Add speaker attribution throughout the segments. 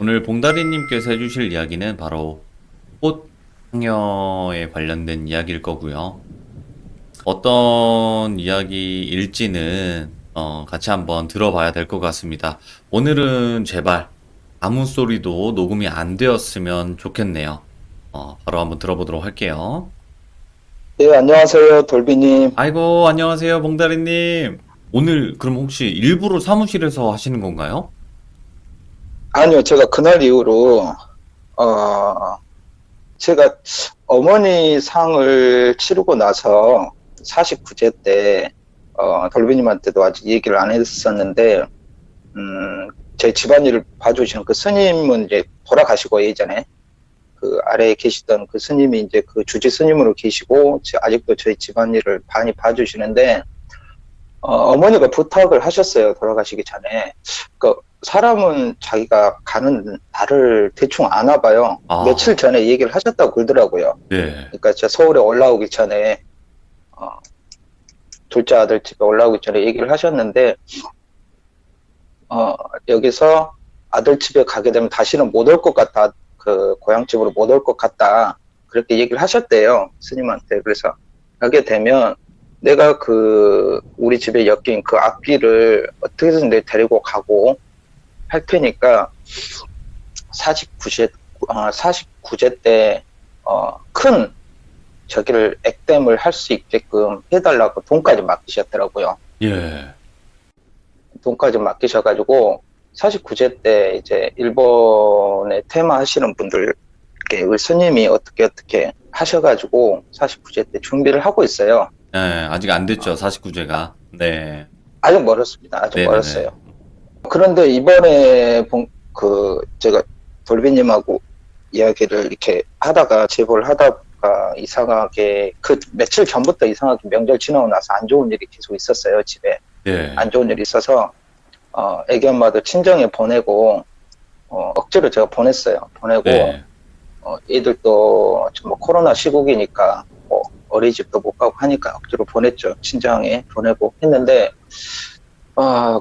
Speaker 1: 오늘 봉다리님께서 해주실 이야기는 바로 꽃 향여에 관련된 이야기일 거고요. 어떤 이야기일지는 같이 한번 들어봐야 될 것 같습니다. 오늘은 제발 아무 소리도 녹음이 안 되었으면 좋겠네요. 바로 한번 들어보도록 할게요.
Speaker 2: 네, 안녕하세요, 돌비님.
Speaker 1: 아이고, 안녕하세요, 봉다리님. 오늘 그럼 혹시 일부러 사무실에서 하시는 건가요?
Speaker 2: 아니요, 제가 그날 이후로, 어, 제가 어머니 상을 치르고 나서 49제 때, 돌비님한테도 아직 얘기를 안 했었는데, 제 집안일을 봐주시는 그 스님은 이제 돌아가시고 예전에 그 아래에 계시던 그 스님이 이제 그 주지 스님으로 계시고, 아직도 저희 집안일을 많이 봐주시는데, 어머니가 부탁을 하셨어요, 돌아가시기 전에. 그 사람은 자기가 가는 날을 대충 아나 봐요. 며칠
Speaker 1: 아,
Speaker 2: 전에 얘기를 하셨다고 그러더라고요.
Speaker 1: 네.
Speaker 2: 그러니까 제가 서울에 올라오기 전에, 어, 둘째 아들 집에 올라오기 전에 얘기를 하셨는데, 여기서 아들 집에 가게 되면 다시는 못 올 것 같다. 그 고향집으로 못 올 것 같다. 그렇게 얘기를 하셨대요, 스님한테. 그래서 가게 되면 내가 그 우리 집에 엮인 그 악기를 어떻게든 내 데리고 가고 할 테니까 49세, 49제 때, 큰 저기를 액땜을 할 수 있게끔 해달라고 돈까지 맡기셨더라고요.
Speaker 1: 예.
Speaker 2: 돈까지 맡기셔가지고 49제 때 이제 일본에 테마 하시는 분들, 이렇게 우리 스님이 어떻게 하셔가지고 49제 때 준비를 하고 있어요.
Speaker 1: 네, 아직 안 됐죠, 49제가. 네.
Speaker 2: 아직 멀었습니다. 아직
Speaker 1: 네네네.
Speaker 2: 멀었어요. 그런데 이번에 제가 돌비님하고 이야기를 이렇게 하다가 제보를 하다가 이상하게 그 며칠 전부터 이상하게 명절 지나고 나서 안 좋은 일이 계속 있었어요. 집에
Speaker 1: 예.
Speaker 2: 안 좋은 일이 있어서 애기 엄마도 친정에 보내고 억지로 제가 보냈어요. 보내고
Speaker 1: 네.
Speaker 2: 애들도 뭐 코로나 시국이니까 뭐 어린이집도 못 가고 하니까 억지로 보냈죠. 친정에 보내고 했는데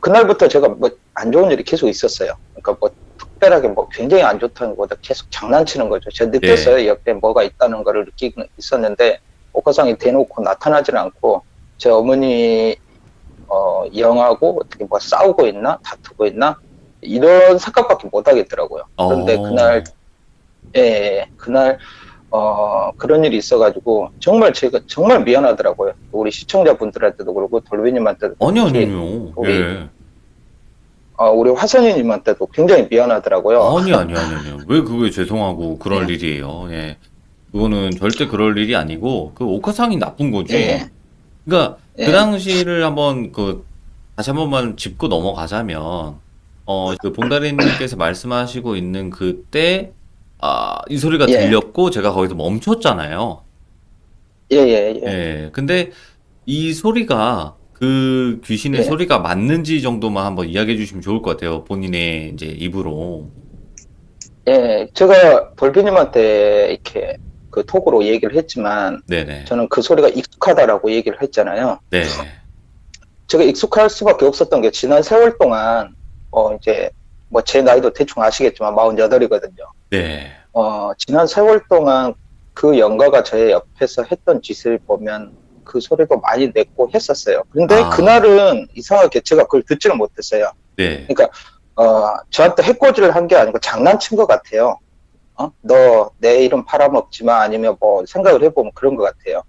Speaker 2: 그날부터 제가 뭐 안 좋은 일이 계속 있었어요. 그러니까 뭐 특별하게 뭐 굉장히 안 좋다는 것보다 계속 장난치는 거죠. 제가
Speaker 1: 예.
Speaker 2: 느꼈어요. 옆에 뭐가 있다는 거를 느끼고 있었는데 옥화상이 대놓고 나타나질 않고 제 어머니 영하고 어떻게 뭐 싸우고 있나 다투고 있나 이런 생각밖에 못 하겠더라고요. 그런데 그날
Speaker 1: 어.
Speaker 2: 그날 그런 일이 있어가지고 정말 제가 정말 미안하더라고요. 우리 시청자분들한테도 그렇고 돌비님한테도
Speaker 1: 아니요,
Speaker 2: 특히
Speaker 1: 아니요.
Speaker 2: 우리
Speaker 1: 예.
Speaker 2: 우리 화선이님한테도 굉장히 미안하더라고요.
Speaker 1: 아니, 아니, 아니, 아니요. 왜 그거에 죄송하고 그럴
Speaker 2: 예,
Speaker 1: 일이에요. 예. 그거는 절대 그럴 일이 아니고, 그 옥화상이 나쁜 거지.
Speaker 2: 예,
Speaker 1: 그러니까, 그
Speaker 2: 예,
Speaker 1: 당시를 한번, 다시 한 번만 짚고 넘어가자면, 그 봉다리님께서 말씀하시고 있는 그때, 이 소리가
Speaker 2: 예,
Speaker 1: 들렸고, 제가 거기서 멈췄잖아요.
Speaker 2: 예, 예, 예,
Speaker 1: 예. 근데, 이 소리가 그 귀신의
Speaker 2: 예,
Speaker 1: 소리가 맞는지 정도만 한번 이야기해 주시면 좋을 것 같아요. 본인의 이제 입으로.
Speaker 2: 예. 제가 돌비님한테 이렇게 그 톡으로 얘기를 했지만
Speaker 1: 네네.
Speaker 2: 저는 그 소리가 익숙하다라고 얘기를 했잖아요.
Speaker 1: 네.
Speaker 2: 제가 익숙할 수밖에 없었던 게 지난 세월 동안 이제 뭐 제 나이도 대충 아시겠지만 48이거든요.
Speaker 1: 네.
Speaker 2: 지난 세월 동안 그 영가가 제 옆에서 했던 짓을 보면 그 소리도 많이 냈고 했었어요. 근데
Speaker 1: 아,
Speaker 2: 그날은 이상하게 제가 그걸 듣지를 못했어요.
Speaker 1: 네.
Speaker 2: 그러니까 저한테 해코지를 한 게 아니고 장난친 것 같아요. 너 내 이름 팔아먹지 마 아니면 뭐 생각을 해보면 그런 것 같아요.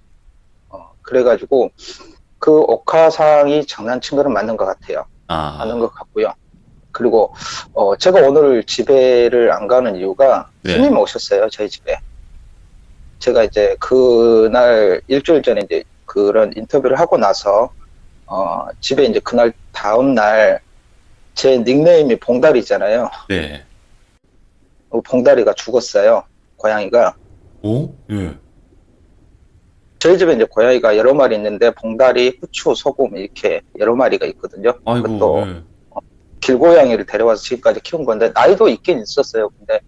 Speaker 2: 그래가지고 그 옥화상이 장난친 거는 맞는 것 같아요. 맞는 것
Speaker 1: 아,
Speaker 2: 같고요. 그리고 제가 오늘 집에를 안 가는 이유가
Speaker 1: 네.
Speaker 2: 스님이 오셨어요. 저희 집에. 제가 이제 그날 일주일 전에 이제 그런 인터뷰를 하고 나서 집에 이제 그날 다음 날 제 닉네임이 봉다리잖아요.
Speaker 1: 네.
Speaker 2: 봉다리가 죽었어요. 고양이가.
Speaker 1: 오? 예.
Speaker 2: 저희 집에 이제 고양이가 여러 마리 있는데 봉다리, 후추, 소금 이렇게 여러 마리가 있거든요.
Speaker 1: 아이고,
Speaker 2: 그것도
Speaker 1: 예.
Speaker 2: 길고양이를 데려와서 지금까지 키운 건데 나이도 있긴 있었어요. 근데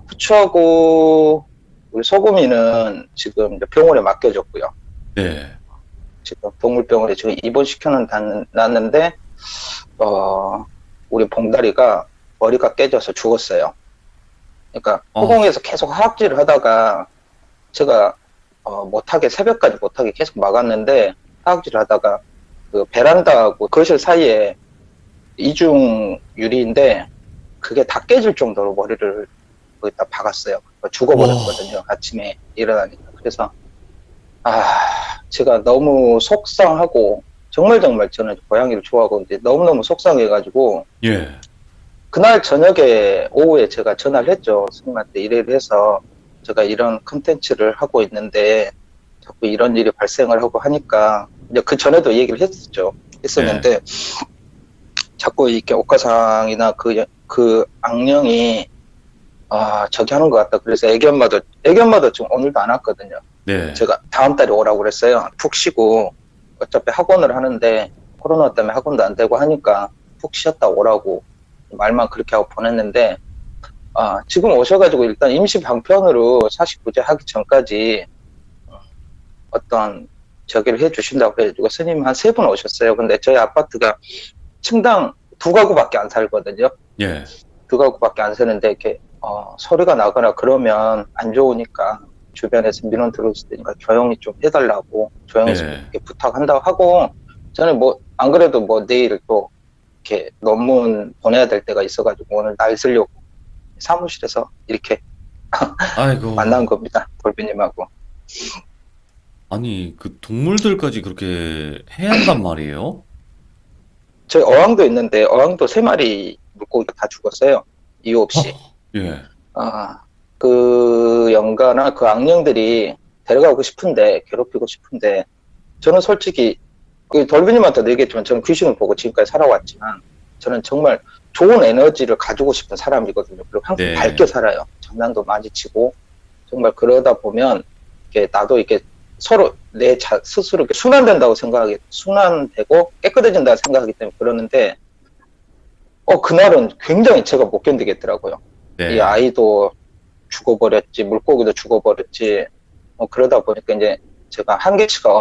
Speaker 2: 후추하고 우리 소금이는 지금 이제 병원에 맡겨졌고요.
Speaker 1: 네.
Speaker 2: 지금 동물병원에 지금 입원시켜는 놨는데 우리 봉다리가 머리가 깨져서 죽었어요. 그러니까
Speaker 1: 어,
Speaker 2: 후공에서 계속 하악질을 하다가 제가 못하게 새벽까지 못하게 계속 막았는데 하악질을 하다가 그 베란다하고 거실 사이에 이중 유리인데 그게 다 깨질 정도로 머리를 거기다 박았어요. 죽어버렸거든요.
Speaker 1: 와,
Speaker 2: 아침에 일어나니까. 그래서 제가 너무 속상하고 정말 저는 고양이를 좋아하고 근데 너무너무 속상해가지고
Speaker 1: 예,
Speaker 2: 그날 저녁에 오후에 제가 전화를 했죠. 스님한테 이래를 해서 제가 이런 컨텐츠를 하고 있는데 자꾸 이런 일이 발생을 하고 하니까 이제 그 전에도 얘기를
Speaker 1: 네,
Speaker 2: 했었는데 자꾸 이렇게 옥가상이나 그 악령이 저기 하는 것 같다. 그래서 애기 엄마도 지금 오늘도 안 왔거든요.
Speaker 1: 네,
Speaker 2: 제가 다음 달에 오라고 그랬어요. 푹 쉬고 어차피 학원을 하는데 코로나 때문에 학원도 안 되고 하니까 푹 쉬었다 오라고 말만 그렇게 하고 보냈는데 지금 오셔가지고 일단 임시 방편으로 사식구제 하기 전까지 어떤 저기를 해주신다고 해가지고 스님 한 3분 오셨어요. 근데 저희 아파트가 층당 2가구밖에 안 살거든요.
Speaker 1: 예,
Speaker 2: 2가구밖에 안 사는데 이렇게 소리가 나거나 그러면 안 좋으니까 주변에서 민원 들어올 테니까 조용히 좀 해달라고 조용히 좀
Speaker 1: 네.
Speaker 2: 이렇게 부탁한다고 하고 저는 뭐 안 그래도 뭐 내일 또 이렇게 논문 보내야 될 때가 있어가지고 오늘 날 쓰려고 사무실에서 이렇게
Speaker 1: 아이고,
Speaker 2: 만난 겁니다. 돌비님하고.
Speaker 1: 아니, 그 동물들까지 그렇게 해야 한단 말이에요?
Speaker 2: 저희 어항도 있는데 어항도 3마리 물고기가 다 죽었어요. 이유 없이.
Speaker 1: 예,
Speaker 2: 그 영가나 그 악령들이 데려가고 싶은데 괴롭히고 싶은데 저는 솔직히 그 돌비님한테도 얘기했지만 저는 귀신을 보고 지금까지 살아왔지만 저는 정말 좋은 에너지를 가지고 싶은 사람이거든요. 그리고 항상
Speaker 1: 네,
Speaker 2: 밝게 살아요. 장난도 많이 치고 정말 그러다 보면 이렇게 나도 이렇게 서로 스스로 이렇게 순환된다고 순환되고 깨끗해진다고 생각하기 때문에 그러는데 그날은 굉장히 제가 못 견디겠더라고요. 이
Speaker 1: 네.
Speaker 2: 아이도 죽어버렸지, 물고기도 죽어버렸지, 그러다 보니까 이제 제가 한계치가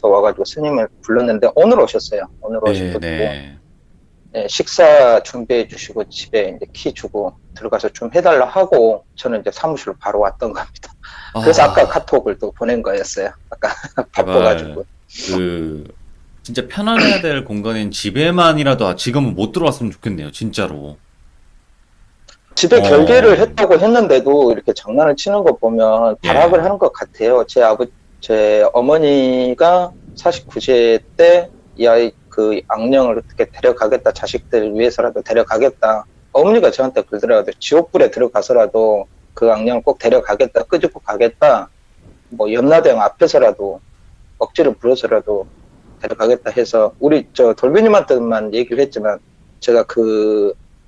Speaker 2: 와가지고 스님을 불렀는데 오늘 오셨어요. 오늘
Speaker 1: 네,
Speaker 2: 오셔가지고,
Speaker 1: 네.
Speaker 2: 네, 식사 준비해 주시고 집에 이제 키 주고 들어가서 좀 해달라 하고 저는 이제 사무실로 바로 왔던 겁니다. 그래서 아까
Speaker 1: 아,
Speaker 2: 카톡을 또 보낸 거였어요. 아까
Speaker 1: 제발,
Speaker 2: 바빠가지고.
Speaker 1: 그, 진짜 편안해야 될 공간인 집에만이라도 지금은 못 들어왔으면 좋겠네요, 진짜로.
Speaker 2: 집에 결계를
Speaker 1: 어,
Speaker 2: 했다고 했는데도 이렇게 장난을 치는 거 보면 발악을
Speaker 1: 예,
Speaker 2: 하는 것 같아요. 제 어머니가 49세 때 이 아이 그 악령을 어떻게 데려가겠다. 자식들 위해서라도 데려가겠다. 어머니가 저한테 그러더라고요. 지옥불에 들어가서라도 그 악령을 꼭 데려가겠다. 끄집고 가겠다. 뭐 염라대왕 앞에서라도 억지로 불러서라도 데려가겠다 해서 우리 저 돌비님한테만 얘기를 했지만 제가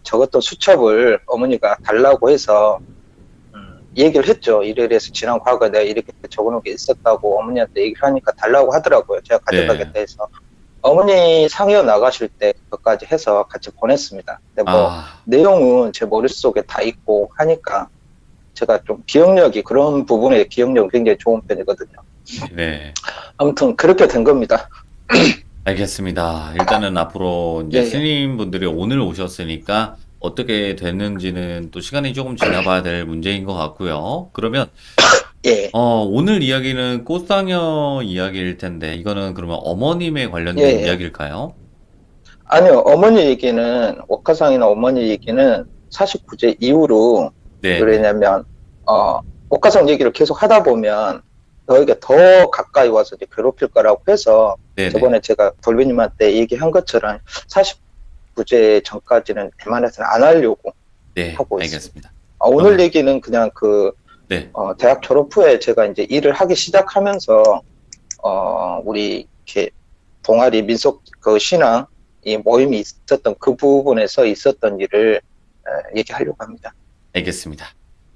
Speaker 2: 적었던 수첩을 어머니가 달라고 해서 얘기를 했죠. 이래서 지난 과거에 내가 이렇게 적어놓은 게 있었다고 어머니한테 얘기를 하니까 달라고 하더라고요. 제가
Speaker 1: 네.
Speaker 2: 가져가겠다 해서 어머니 상여 나가실 때 그것까지 해서 같이 보냈습니다. 근데 뭐
Speaker 1: 아,
Speaker 2: 내용은 제 머릿속에 다 있고 하니까 제가 좀 그런 부분에 기억력이 굉장히 좋은 편이거든요.
Speaker 1: 네.
Speaker 2: 아무튼 그렇게 된 겁니다.
Speaker 1: 알겠습니다. 일단은 앞으로
Speaker 2: 예,
Speaker 1: 이제
Speaker 2: 예,
Speaker 1: 스님분들이 오늘 오셨으니까 어떻게 됐는지는 또 시간이 조금 지나봐야 될 문제인 것 같고요. 그러면
Speaker 2: 예,
Speaker 1: 오늘 이야기는 꽃상여 이야기일 텐데 이거는 그러면 어머님에
Speaker 2: 예,
Speaker 1: 관련된
Speaker 2: 예.
Speaker 1: 이야기일까요?
Speaker 2: 아니요, 옥화상이나 어머니 얘기는 49제 이후로,
Speaker 1: 네네.
Speaker 2: 왜냐면, 옥화상 얘기를 계속 하다 보면, 너에게 더 가까이 와서 이제 괴롭힐 거라고 해서,
Speaker 1: 네네.
Speaker 2: 저번에 제가 돌비님한테 얘기한 것처럼 49제 전까지는 웬만해서는 안 하려고
Speaker 1: 네,
Speaker 2: 하고 있습니다.
Speaker 1: 알겠습니다.
Speaker 2: 오늘
Speaker 1: 그러면
Speaker 2: 얘기는 그냥
Speaker 1: 네,
Speaker 2: 대학 졸업 후에 제가 이제 일을 하기 시작하면서, 우리 이렇게 동아리 민속 그 신앙 이 모임이 있었던 그 부분에서 있었던 일을 얘기하려고 합니다.
Speaker 1: 알겠습니다.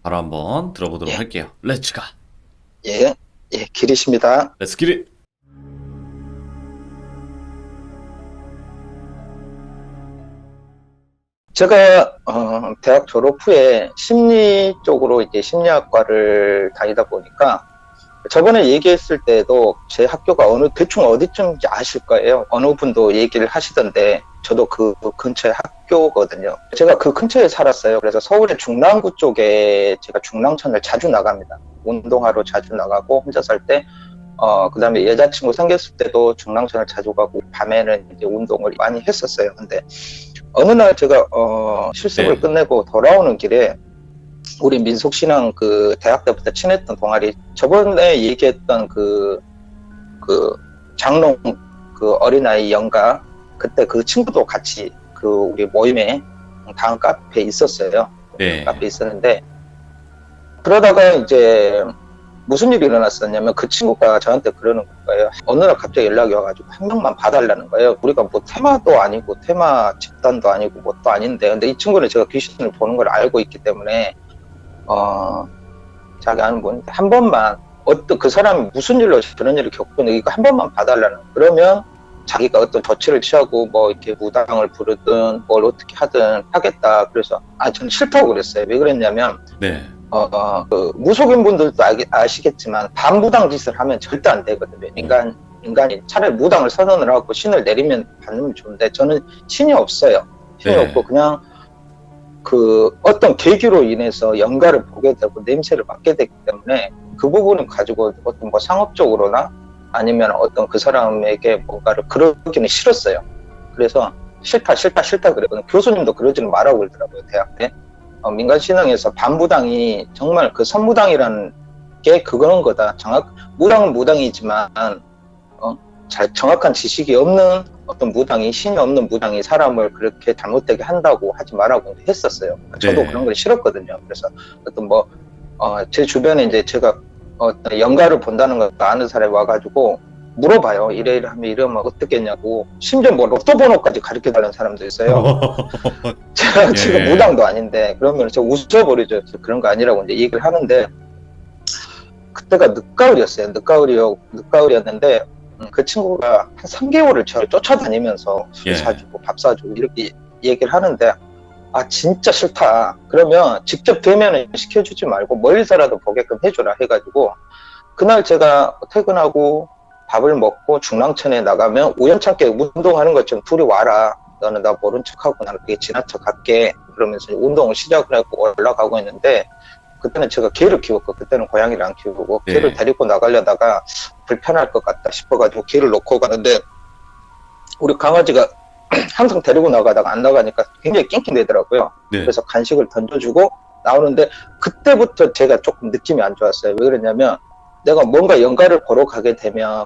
Speaker 1: 바로 한번 들어보도록
Speaker 2: 예,
Speaker 1: 할게요. 렛츠 가.
Speaker 2: 예, 예, 길이십니다.
Speaker 1: 렛츠 기릿.
Speaker 2: 제가 대학 졸업 후에 심리 쪽으로 이제 심리학과를 다니다 보니까 저번에 얘기했을 때도 제 학교가 대충 어디쯤인지 아실 거예요. 어느 분도 얘기를 하시던데 저도 그 근처에 학교거든요. 제가 그 근처에 살았어요. 그래서 서울의 중랑구 쪽에 제가 중랑천을 자주 나갑니다. 운동하러 자주 나가고 혼자 살 때, 그 다음에 여자친구 생겼을 때도 중랑천을 자주 가고 밤에는 이제 운동을 많이 했었어요. 근데 어느 날 제가 실습을
Speaker 1: 네.
Speaker 2: 끝내고 돌아오는 길에 우리 민속신앙 그 대학 때부터 친했던 동아리 저번에 얘기했던 그 장롱 그 어린아이 연가 그때 그 친구도 같이 그 우리 모임에 다음 카페에 있었어요.
Speaker 1: 네.
Speaker 2: 카페에 있었는데 그러다가 이제 무슨 일이 일어났었냐면 그 친구가 저한테 그러는 거예요. 어느 날 갑자기 연락이 와가지고 한 명만 봐달라는 거예요. 우리가 뭐 테마도 아니고 테마 집단도 아니고 뭣도 아닌데 근데 이 친구는 제가 귀신을 보는 걸 알고 있기 때문에 자기 아는 분인데 한 번만 그 사람이 무슨 일로 그런 일을 겪고 있는데 이거 한 번만 봐달라는 거예요. 그러면 자기가 어떤 조치를 취하고 뭐 이렇게 무당을 부르든 뭘 어떻게 하든 하겠다. 그래서 저는 싫다고 그랬어요. 왜 그랬냐면
Speaker 1: 네.
Speaker 2: 그 무속인 분들도 아시겠지만 반무당 짓을 하면 절대 안 되거든요. 인간이 차라리 무당을 선언을 하고 신을 내리면 받으면 좋은데 저는 신이 없어요. 신이
Speaker 1: 네.
Speaker 2: 없고 그냥 그 어떤 계기로 인해서 연가를 보게 되고 냄새를 맡게 되기 때문에 그 부분을 가지고 어떤 뭐 상업적으로나 아니면 어떤 그 사람에게 뭔가를 그러기는 싫었어요. 그래서 싫다 그랬거든요. 교수님도 그러지는 말라고 그러더라고요. 대학 때. 민간신앙에서 반무당이 정말 그 선무당이라는 게 그거는 거다. 무당은 무당이지만 정확한 지식이 없는 어떤 무당이 신이 없는 무당이 사람을 그렇게 잘못되게 한다고 하지 말라고 했었어요. 저도
Speaker 1: 네.
Speaker 2: 그런 걸 싫었거든요. 그래서 어떤 제 주변에 이제 제가 어떤 연가를 본다는 걸 아는 사람이 와가지고 물어봐요. 이래 하면 이러면 어떻겠냐고. 심지어 뭐 로또 번호까지 가르쳐 달라는 사람도 있어요. 제가 지금 무당도 아닌데 그러면 저 웃어버리죠. 그런 거 아니라고 이제 얘기를 하는데 그때가 늦가을이었어요. 늦가을이었는데 그 친구가 한 3개월을 저를 쫓아다니면서 술 사주고 밥 사주고 이렇게 얘기를 하는데 진짜 싫다. 그러면 직접 대면을 시켜주지 말고 멀리서라도 보게끔 해줘라 해가지고 그날 제가 퇴근하고 밥을 먹고 중랑천에 나가면 우연찮게 운동하는 것처럼 둘이 와라. 너는 나 모른 척하고 나는 그게 지나쳐 갈게. 그러면서 운동을 시작을 하고 올라가고 있는데 그때는 제가 개를 키웠고 그때는 고양이를 안 키우고 개를 데리고 나가려다가 불편할 것 같다 싶어가지고 개를 놓고 가는데 우리 강아지가 항상 데리고 나가다가 안 나가니까 굉장히 낑낑대더라고요.
Speaker 1: 네.
Speaker 2: 그래서 간식을 던져주고 나오는데 그때부터 제가 조금 느낌이 안 좋았어요. 왜 그러냐면 내가 뭔가 연가를 보러 가게 되면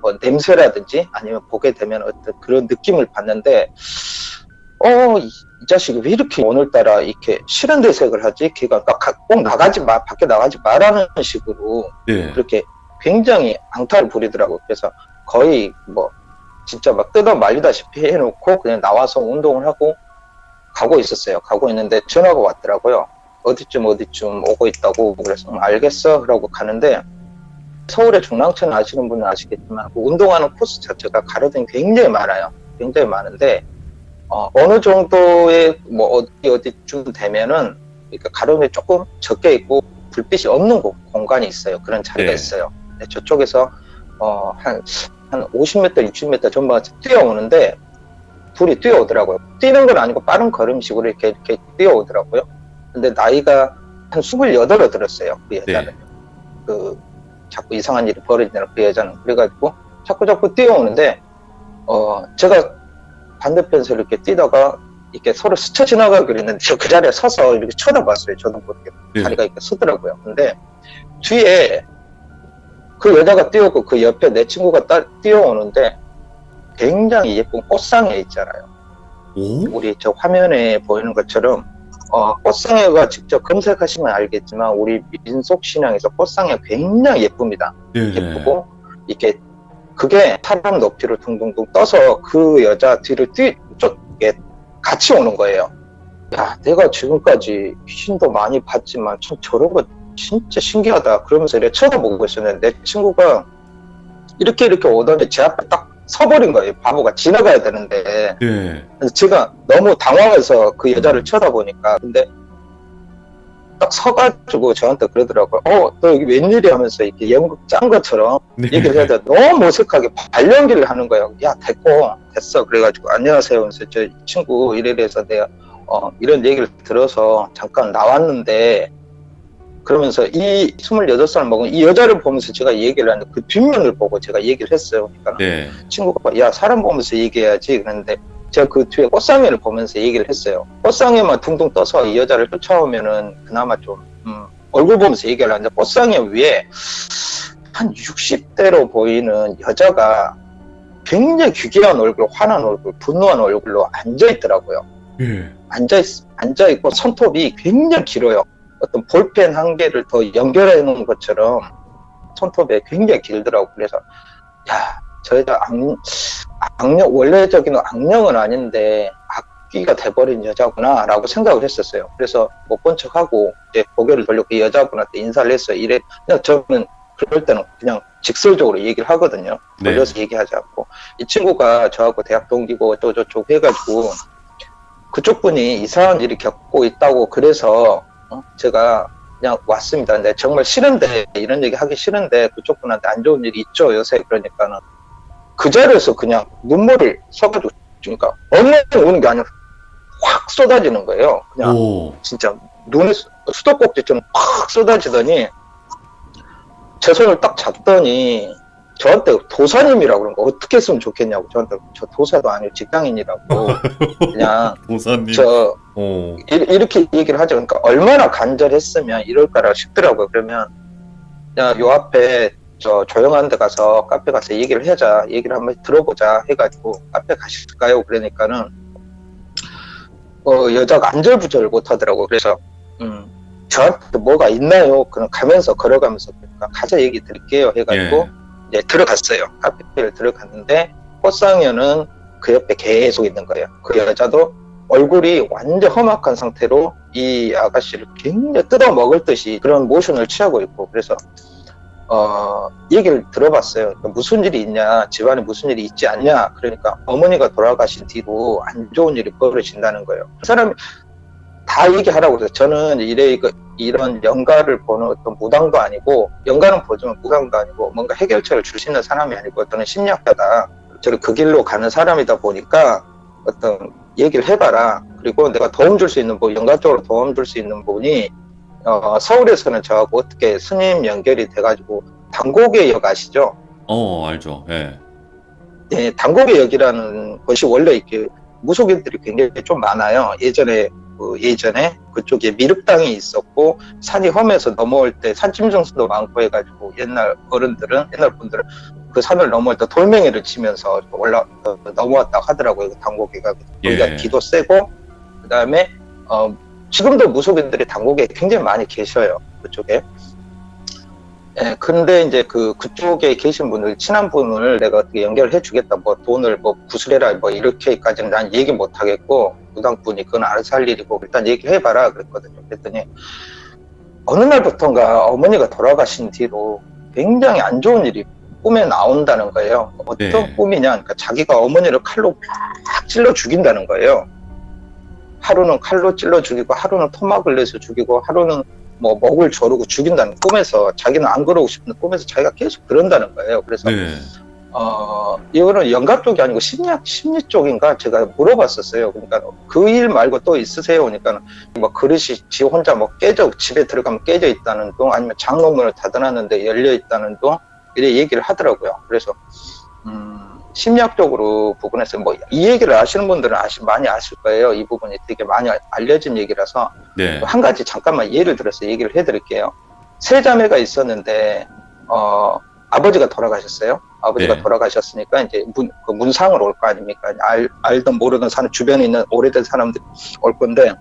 Speaker 2: 뭐 냄새라든지 아니면 보게 되면 어떤 그런 느낌을 받는데 이 자식이 왜 이렇게 오늘따라 이렇게 싫은 대색을 하지? 걔가 꼭 나가지 마, 밖에 나가지 마라는 식으로 그렇게 굉장히 앙탈을 부리더라고요. 그래서 거의 뭐 진짜 막 뜯어 말리다시피 해놓고 그냥 나와서 운동을 하고 가고 있었어요. 가고 있는데 전화가 왔더라고요. 어디쯤 오고 있다고. 그래서 알겠어 라고 가는데 서울의 중랑천 아시는 분은 아시겠지만 그 운동하는 코스 자체가 가로등이 굉장히 많아요. 굉장히 많은데 어느 정도의 뭐 어디쯤 되면은 그러니까 가로등이 조금 적게 있고 불빛이 없는 공간이 있어요. 그런 자리가 있어요. 근데 저쪽에서 한 50m, 60m 전방에 뛰어오는데 둘이 뛰어오더라고요. 뛰는 건 아니고 빠른 걸음식으로 이렇게 뛰어오더라고요. 근데 나이가 한 28을 들었어요. 그 여자는. 그 자꾸 이상한 일이 벌어지는 그 여자는. 그래가지고 자꾸 뛰어오는데 제가 반대편에서 이렇게 뛰다가 이렇게 서로 스쳐 지나가기로 했는데 저 그 자리에 서서 이렇게 쳐다봤어요. 저도 모르게 다리가 이렇게 서더라고요. 근데 뒤에 그 여자가 뛰어오고 그 옆에 내 친구가 뛰어오는데 굉장히 예쁜 꽃상에 있잖아요. 우리 저 화면에 보이는 것처럼 꽃상회가 직접 검색하시면 알겠지만 우리 민속신앙에서 꽃상회 굉장히 예쁩니다. 예쁘고 이렇게 그게 사람 높이로 둥둥둥 떠서 그 여자 뒤를 같이 오는 거예요. 야, 내가 지금까지 귀신도 많이 봤지만 참 저런 거 진짜 신기하다. 그러면서 이렇게 쳐다보고 있었는데 내 친구가 이렇게 오더니 제 앞에 딱 서버린 거예요. 바보가 지나가야 되는데. 그래서 제가 너무 당황해서 그 여자를 쳐다보니까 근데 딱 서가지고 저한테 그러더라고요. 너 여기 웬일이 하면서 이렇게 연극 짠 것처럼
Speaker 1: 네.
Speaker 2: 얘기를 해야 돼. 너무 어색하게 발연기를 하는 거예요. 야, 됐어. 그래가지고, 안녕하세요. 그래서 저 친구 이래서 내가, 이런 얘기를 들어서 잠깐 나왔는데, 그러면서 이 28살 먹은 이 여자를 보면서 제가 얘기를 하는데 그 뒷면을 보고 제가 얘기를 했어요. 그러니까
Speaker 1: 네.
Speaker 2: 친구가, 야, 사람 보면서 얘기해야지. 그랬는데, 제가 그 뒤에 꽃상회를 보면서 얘기를 했어요. 꽃상회만 둥둥 떠서 이 여자를 쫓아오면은 그나마 좀 얼굴 보면서 얘기를 하는데 꽃상회 위에 한 60대로 보이는 여자가 굉장히 기괴한 얼굴, 화난 얼굴, 분노한 얼굴로 앉아있더라고요.
Speaker 1: 예.
Speaker 2: 앉아있고 손톱이 굉장히 길어요. 어떤 볼펜 한 개를 더 연결해 놓은 것처럼 손톱이 굉장히 길더라고요. 그래서 야, 저 여자 악령, 원래적인 악령은 아닌데 악귀가 돼버린 여자구나 라고 생각을 했었어요. 그래서 못 본 척하고 이제 고개를 돌리고 그 여자분한테 인사를 했어요. 그냥 저는 그럴 때는 그냥 직설적으로 얘기를 하거든요. 돌려서
Speaker 1: 네.
Speaker 2: 얘기하지 않고. 이 친구가 저하고 대학 동기고 저쪽 해가지고 그쪽 분이 이상한 일이 겪고 있다고 그래서 제가 그냥 왔습니다. 근데 정말 싫은데, 이런 얘기 하기 싫은데 그쪽 분한테 안 좋은 일이 있죠 요새. 그러니까는 그 자리에서 그냥 눈물을 쏟아지고, 그러니까 엉엉 우는 게 아니라 확 쏟아지는 거예요. 그냥
Speaker 1: 오.
Speaker 2: 진짜 눈에 수도꼭지처럼 확 쏟아지더니 제 손을 딱 잡더니 저한테 도사님이라고 그런 거 어떻게 했으면 좋겠냐고. 저한테 저 도사도 아니고 직장인이라고 그냥
Speaker 1: 도사님.
Speaker 2: 이렇게 얘기를 하죠. 그러니까 얼마나 간절했으면 이럴까라 싶더라고요. 그러면 야, 요 앞에 저 조용한 데 가서 카페 가서 얘기를 하자. 얘기를 한번 들어보자 해가지고 카페 가실까요? 그러니까는 여자가 안절부절 못하더라고요. 그래서 저한테 뭐가 있나요? 그럼 가면서 걸어가면서 그러니까 가서 얘기 드릴게요 해가지고 이제 들어갔어요. 카페를 들어갔는데 꽃상여는 그 옆에 계속 있는 거예요. 그 여자도 얼굴이 완전 험악한 상태로 이 아가씨를 굉장히 뜯어 먹을 듯이 그런 모션을 취하고 있고, 그래서 얘기를 들어봤어요. 그러니까 무슨 일이 있냐, 집안에 무슨 일이 있지 않냐. 그러니까 어머니가 돌아가신 뒤로 안 좋은 일이 벌어진다는 거예요. 그 사람이 다 얘기하라고 그래서 저는 이런 연가를 보는 어떤 무당도 아니고, 연가는 보지만 무당도 아니고 뭔가 해결책을 줄 수 있는 사람이 아니고 저는 심리학자다. 저는 그 길로 가는 사람이다 보니까 어떤 얘기를 해봐라. 그리고 내가 도움 줄 수 있는 분, 연가 쪽으로 도움 줄 수 있는 분이 서울에서는 저하고 어떻게 스님 연결이 돼가지고 당고개역 아시죠?
Speaker 1: 알죠. 예.
Speaker 2: 네, 당고개역이라는 것이 원래 이렇게 무속인들이 굉장히 좀 많아요. 예전에 그쪽에 미륵당이 있었고 산이 험해서 넘어올 때 산짐승수도 많고 해가지고 옛날 분들은 그 산을 넘어올 때 돌멩이를 치면서 넘어왔다고 하더라고요. 그 당고개가 거기가 기도 세고, 그 다음에 지금도 무속인들이 당고개에 굉장히 많이 계셔요. 그쪽에. 예, 근데 이제 그쪽에 계신 분들, 친한 분을 내가 어떻게 연결해 주겠다, 뭐 돈을 뭐 구슬해라, 뭐 이렇게까지는 난 얘기 못 하겠고, 무당분이 그건 알아서 할 일이고, 일단 얘기해봐라 그랬거든요. 그랬더니, 어느 날부터인가 어머니가 돌아가신 뒤로 굉장히 안 좋은 일이 꿈에 나온다는 거예요. 어떤 꿈이냐, 그러니까 자기가 어머니를 칼로 팍 찔러 죽인다는 거예요. 하루는 칼로 찔러 죽이고, 하루는 토막을 내서 죽이고, 하루는 뭐 목을 조르고 죽인다는 꿈에서, 자기는 안 그러고 싶은데 꿈에서 자기가 계속 그런다는 거예요. 그래서 이거는 연가 쪽이 아니고 심리 쪽인가 제가 물어봤었어요. 그러니까 그 일 말고 또 있으세요? 그러니까 뭐 그릇이 지 혼자 뭐 집에 들어가면 깨져 있다는 둥, 아니면 장롱문을 닫아놨는데 열려 있다는 둥, 이렇게 얘기를 하더라고요. 그래서 심리학적으로 부분에서 뭐 이 얘기를 아시는 분들은 많이 아실 거예요. 이 부분이 되게 많이 알려진 얘기라서 한 가지 잠깐만 예를 들어서 얘기를 해드릴게요. 세 자매가 있었는데 아버지가 돌아가셨어요. 아버지가 돌아가셨으니까 이제 문상을 올 거 아닙니까? 알던 모르던 사람, 주변에 있는 오래된 사람들이 올 건데,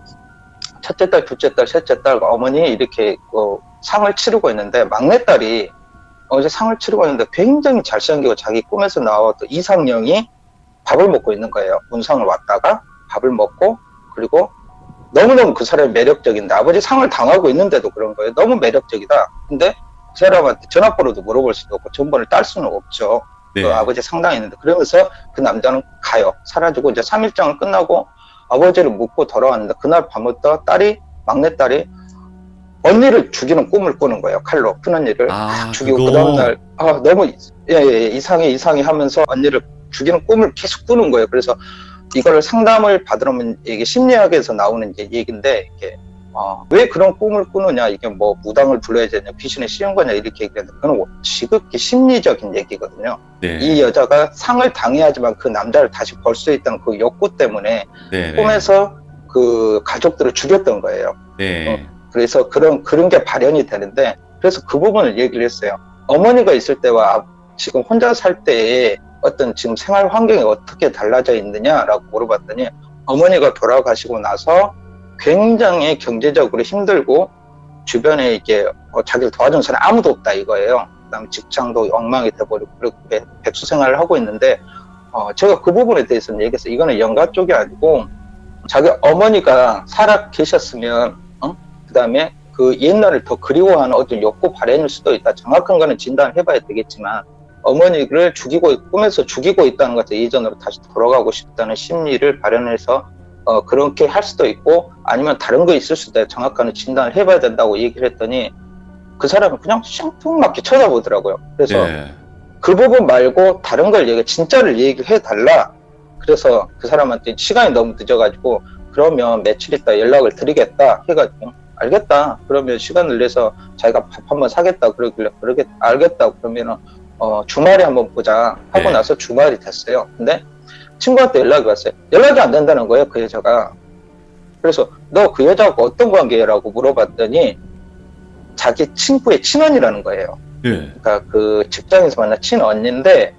Speaker 2: 첫째 딸, 둘째 딸, 셋째 딸, 어머니 이렇게 상을 치르고 있는데, 막내딸이 어제 상을 치르고 있는데 굉장히 잘생기고 자기 꿈에서 나왔던 이상형이 밥을 먹고 있는 거예요. 문상을 왔다가 밥을 먹고, 그리고 너무너무 그 사람이 매력적인데, 아버지 상을 당하고 있는데도 그런 거예요. 너무 매력적이다. 근데 그 사람한테 전화번호도 물어볼 수도 없고 전번을 딸 수는 없죠. 그 아버지 상당했는데, 그러면서 그 남자는 가요. 사라지고 이제 3일장을 끝나고 아버지를 묻고 돌아왔는데, 그날 밤부터 막내딸이 언니를 죽이는 꿈을 꾸는 거예요. 칼로 큰 언니를
Speaker 1: 아,
Speaker 2: 죽이고
Speaker 1: 그거.
Speaker 2: 그다음날 너무 이상해 하면서 언니를 죽이는 꿈을 계속 꾸는 거예요. 그래서 이거를 상담을 받으려면 이게 심리학에서 나오는 얘기인데 이게 왜 그런 꿈을 꾸느냐, 이게 뭐 무당을 불러야 되냐, 귀신에 씌운 거냐 이렇게 얘기하는데 그건 지극히 심리적인 얘기거든요.
Speaker 1: 네.
Speaker 2: 이 여자가 상을 당해야지만 그 남자를 다시 벌 수 있다는 그 욕구 때문에
Speaker 1: 네.
Speaker 2: 꿈에서 그 가족들을 죽였던 거예요.
Speaker 1: 네.
Speaker 2: 그래서 그런 게 발현이 되는데, 그래서 그 부분을 얘기를 했어요. 어머니가 있을 때와 지금 혼자 살 때의 어떤 지금 생활 환경이 어떻게 달라져 있느냐라고 물어봤더니, 어머니가 돌아가시고 나서 굉장히 경제적으로 힘들고 주변에 이게 자기를 도와주는 사람이 아무도 없다 이거예요. 그다음에 직장도 엉망이 돼버리고 그렇게 백수 생활을 하고 있는데, 제가 그 부분에 대해서는 얘기했어요. 이거는 연가 쪽이 아니고 자기 어머니가 살아 계셨으면 그다음에 그 옛날을 더 그리워하는 어떤 욕구 발현일 수도 있다. 정확한 거는 진단을 해봐야 되겠지만 어머니를 꿈에서 죽이고 있다는 것을 예전으로 다시 돌아가고 싶다는 심리를 발현해서 그렇게 할 수도 있고, 아니면 다른 거 있을 수도 있다. 정확한 진단을 해봐야 된다고 얘기를 했더니 그 사람은 그냥 생뚱맞게 쳐다보더라고요. 그래서
Speaker 1: 네.
Speaker 2: 그 부분 말고 다른 걸 진짜를 얘기를 해달라. 그래서 그 사람한테 시간이 너무 늦어가지고 그러면 며칠 있다 연락을 드리겠다 해가지고, 알겠다. 그러면 시간을 내서 자기가 밥 한번 사겠다. 그러길래 알겠다. 그러면은 주말에 한번 보자 하고
Speaker 1: 네.
Speaker 2: 나서 주말이 됐어요. 근데 친구한테 연락이 왔어요. 연락이 안 된다는 거예요, 그 여자가. 그래서 너 그 여자하고 어떤 관계라고 물어봤더니 자기 친구의 친언이라는 거예요.
Speaker 1: 네.
Speaker 2: 그러니까 그 직장에서 만난 친언니인데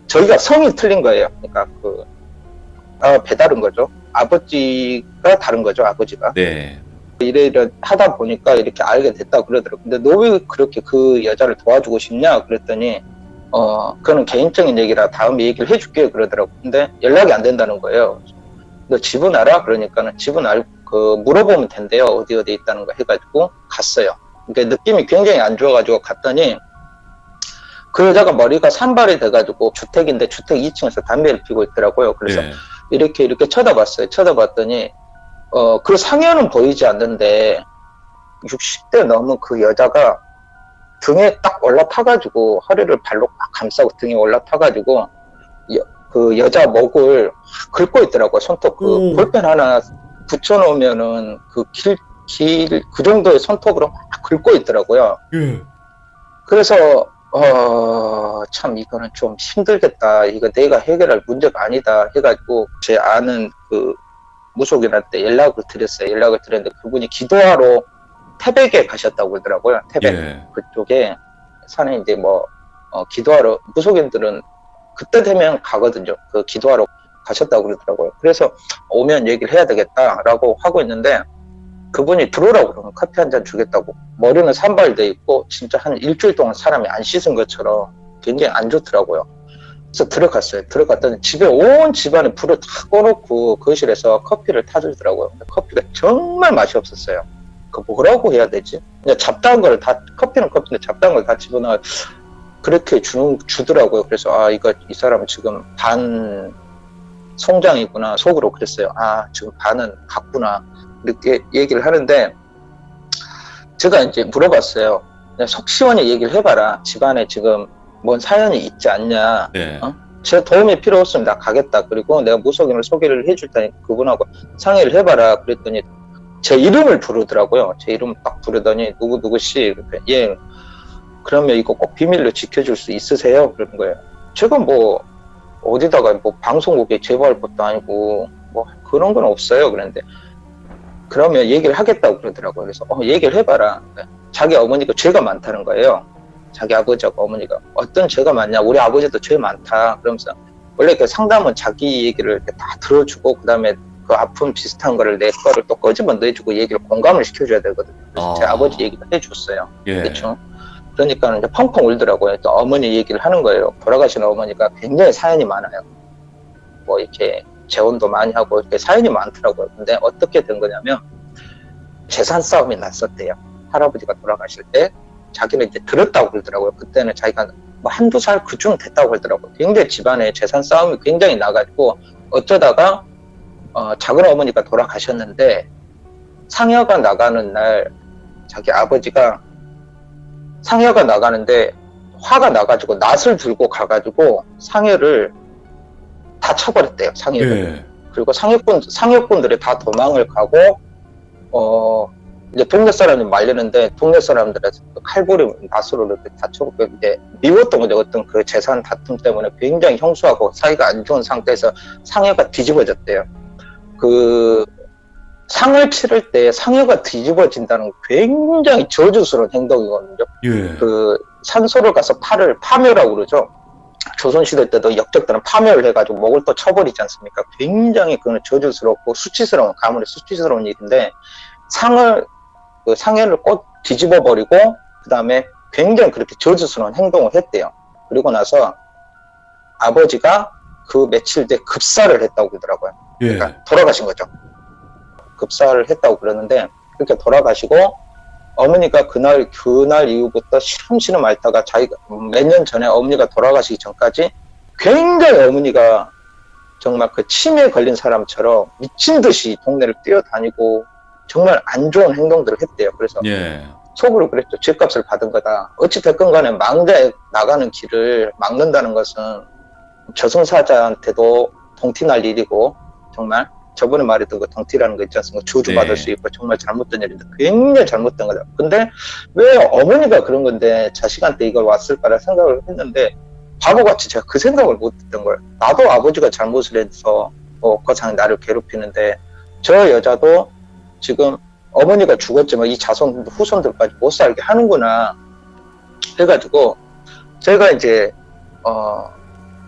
Speaker 2: 저희가 성이 틀린 거예요. 그러니까 배다른 거죠. 아버지가 다른 거죠, 아버지가.
Speaker 1: 네.
Speaker 2: 이래 하다 보니까 이렇게 알게 됐다고 그러더라고요. 근데 너 왜 그렇게 그 여자를 도와주고 싶냐 그랬더니 그거는 개인적인 얘기라 다음에 얘기를 해줄게 그러더라고요. 근데 연락이 안 된다는 거예요. 너 집은 알아? 그러니까는 집은 물어보면 된대요. 어디 있다는 거 해가지고 갔어요. 그러니까 느낌이 굉장히 안 좋아가지고 갔더니 그 여자가 머리가 산발이 돼가지고 주택인데 주택 2층에서 담배를 피고 있더라고요. 그래서
Speaker 1: 네.
Speaker 2: 이렇게 쳐다봤어요. 쳐다봤더니 그 상여는 보이지 않는데 60대 넘은 그 여자가 등에 딱 올라타가지고 허리를 발로 막 감싸고 등에 올라타가지고 그 여자 목을 긁고 있더라고요. 손톱 볼펜 하나 붙여놓으면은 그 정도의 손톱으로 막 긁고 있더라고요.
Speaker 1: 예.
Speaker 2: 그래서 참 이거는 좀 힘들겠다. 이거 내가 해결할 문제가 아니다 해가지고 제 아는 그 무속인한테 연락을 드렸어요. 연락을 드렸는데 그분이 기도하러 태백에 가셨다고 그러더라고요. 태백
Speaker 1: 예.
Speaker 2: 그쪽에 산에 이제 기도하러, 무속인들은 그때 되면 가거든요. 그 기도하러 가셨다고 그러더라고요. 그래서 오면 얘기를 해야 되겠다라고 하고 있는데 그분이 들어오라고 그러면 커피 한 잔 주겠다고, 머리는 산발돼 있고 진짜 한 일주일 동안 사람이 안 씻은 것처럼 굉장히 안 좋더라고요. 그래서 들어갔어요. 들어갔더니 집에 온 집안에 불을 다 꺼놓고 거실에서 커피를 타주더라고요. 커피가 정말 맛이 없었어요. 그 뭐라고 해야 되지? 그냥 잡다한 걸 커피는 커피인데 잡다한 걸 다 집어넣어 그렇게 주더라고요. 그래서 이 사람은 지금 반 송장이구나 속으로 그랬어요. 지금 반은 갔구나 이렇게 얘기를 하는데, 제가 이제 물어봤어요. 그냥 속 시원히 얘기를 해봐라. 집안에 지금 뭔 사연이 있지 않냐.
Speaker 1: 네.
Speaker 2: 제 도움이 필요 없으면 나 가겠다. 그리고 내가 무속인을 소개를 해줄 테니까 그분하고 상의를 해봐라. 그랬더니 제 이름을 부르더라고요. 제 이름을 딱 부르더니 누구씨. 예. 그러면 이거 꼭 비밀로 지켜줄 수 있으세요? 그러는 거예요. 제가 어디다가 방송국에 제보할 것도 아니고 그런 건 없어요. 그랬는데 그러면 얘기를 하겠다고 그러더라고요. 그래서 얘기를 해봐라. 자기 어머니가 죄가 많다는 거예요. 자기 아버지하고 어머니가 어떤 죄가 많냐, 우리 아버지도 죄 많다. 그러면서 원래 그 상담은 자기 얘기를 이렇게 다 들어주고 그다음에 그 아픔 비슷한 거를 내 거를 또 꺼집어 내주고 얘기를 공감을 시켜줘야 되거든요. 그래서 제 아버지 얘기도 해줬어요.
Speaker 1: 예.
Speaker 2: 그렇죠. 그러니까 이제 펑펑 울더라고요. 또 어머니 얘기를 하는 거예요. 돌아가신 어머니가 굉장히 사연이 많아요. 이렇게 재혼도 많이 하고 이렇게 사연이 많더라고요. 근데 어떻게 된 거냐면 재산 싸움이 났었대요. 할아버지가 돌아가실 때 자기는 이제 들었다고 그러더라고요. 그때는 자기가 한두 살 그쯤 됐다고 그러더라고요. 굉장히 집안에 재산 싸움이 굉장히 나가지고 어쩌다가 작은 어머니가 돌아가셨는데 상여가 나가는 날 자기 아버지가 상여가 나가는데 화가 나가지고 낫을 들고 가가지고 상여를 다 쳐버렸대요. 상여를.
Speaker 1: 예.
Speaker 2: 그리고 상여꾼들이 다 도망을 가고 이제 동네 사람이 말리는데 동네 사람들의 칼부림 낫으로 이렇게 다쳐고 이제 미웠던 거죠. 어떤 그 재산 다툼 때문에 굉장히 형수하고 사이가 안 좋은 상태에서 상여가 뒤집어졌대요. 그 상을 치를 때 상여가 뒤집어진다는 굉장히 저주스러운 행동이거든요.
Speaker 1: 예.
Speaker 2: 그 산소를 가서 팔을 파묘라고 그러죠. 조선시대 때도 역적들은 파묘를 해가지고 목을 또 쳐버리지 않습니까? 굉장히 그건 저주스럽고 수치스러운, 가문의 수치스러운 일인데 그 상해를 꼭 뒤집어버리고 그 다음에 굉장히 그렇게 저주스러운 행동을 했대요. 그리고 나서 아버지가 그 며칠 뒤에 급사를 했다고 그러더라고요.
Speaker 1: 예.
Speaker 2: 그러니까 돌아가신 거죠. 급사를 했다고 그러는데 그렇게 돌아가시고 어머니가 그날 이후부터 시름시름 앓다가 자기가 몇 년 전에 어머니가 돌아가시기 전까지 굉장히 어머니가 정말 그 치매에 걸린 사람처럼 미친 듯이 동네를 뛰어다니고 정말 안 좋은 행동들을 했대요. 그래서
Speaker 1: 예.
Speaker 2: 속으로 그랬죠. 죗값을 받은 거다. 어찌됐건 간에 망자에 나가는 길을 막는다는 것은 저승사자한테도 동티날 일이고 정말 저번에 말했던 그 덩티라는 거 있지 않습니까? 저주받을
Speaker 1: 네.
Speaker 2: 수 있고 정말 잘못된 일인데 굉장히 잘못된 거다. 근데 왜 어머니가 그런 건데 자식한테 이걸 왔을까라 생각을 했는데 바보같이 제가 그 생각을 못했던 거예요. 나도 아버지가 잘못을 해서 거상이 나를 괴롭히는데 저 여자도 지금 어머니가 죽었지만 이 자손 후손들까지 못 살게 하는구나 해가지고 제가 이제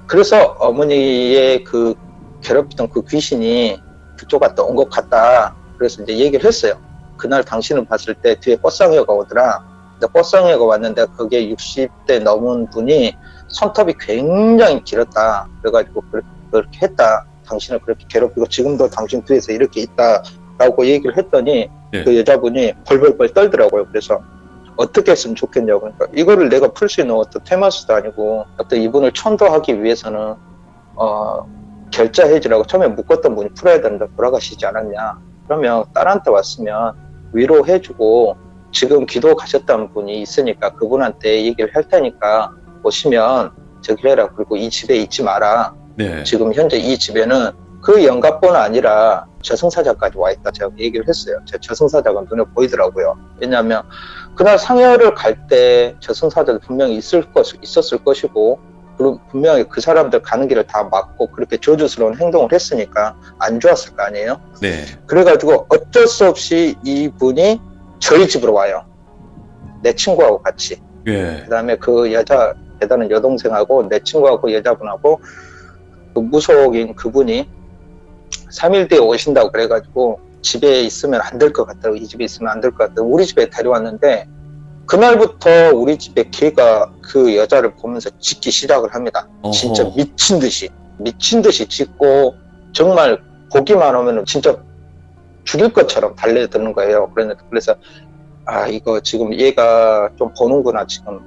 Speaker 2: 그래서 어머니의 그 괴롭히던 그 귀신이 그쪽 갔다 온 것 같다. 그래서 이제 얘기를 했어요. 그날 당신을 봤을 때 뒤에 꽃상여가 오더라. 근데 꽃상여가 왔는데 그게 60대 넘은 분이 손톱이 굉장히 길었다. 그래가지고 그렇게 했다. 당신을 그렇게 괴롭히고 지금도 당신 뒤에서 이렇게 있다. 라고 얘기를 했더니
Speaker 1: 네.
Speaker 2: 그 여자분이 벌벌벌 떨더라고요. 그래서 어떻게 했으면 좋겠냐고. 그러니까 이거를 내가 풀 수 있는 어떤 테마스도 아니고 어떤 이분을 천도하기 위해서는 결자해지라고 처음에 묶었던 분이 풀어야 되는데 돌아가시지 않았냐. 그러면 딸한테 왔으면 위로해주고 지금 기도 가셨다는 분이 있으니까 그분한테 얘기를 할 테니까 오시면 저기 해라. 그리고 이 집에 있지 마라.
Speaker 1: 네.
Speaker 2: 지금 현재 이 집에는 그 영가뿐 아니라 저승사자까지 와 있다. 제가 얘기를 했어요. 제 저승사자가 눈에 보이더라고요. 왜냐하면 그날 상여를 갈 때 저승사자도 분명히 있었을 것이고 그리고 분명히 그 사람들 가는 길을 다 막고 그렇게 저주스러운 행동을 했으니까 안 좋았을 거 아니에요.
Speaker 1: 네.
Speaker 2: 그래가지고 어쩔 수 없이 이분이 저희 집으로 와요. 내 친구하고 같이.
Speaker 1: 예.
Speaker 2: 그 다음에 그 여자 대단한 여동생하고 내 친구하고 여자분하고 그 무속인 그분이 3일 뒤에 오신다고 그래가지고 집에 있으면 안 될 것 같다고 이 집에 있으면 안 될 것 같다고 우리 집에 데려왔는데 그날부터 우리 집에 개가 그 여자를 보면서 짖기 시작을 합니다.
Speaker 1: 어허.
Speaker 2: 진짜 미친 듯이 짖고 정말 보기만 하면 진짜 죽일 것처럼 달려드는 거예요. 그래서 이거 지금 얘가 좀 보는구나. 지금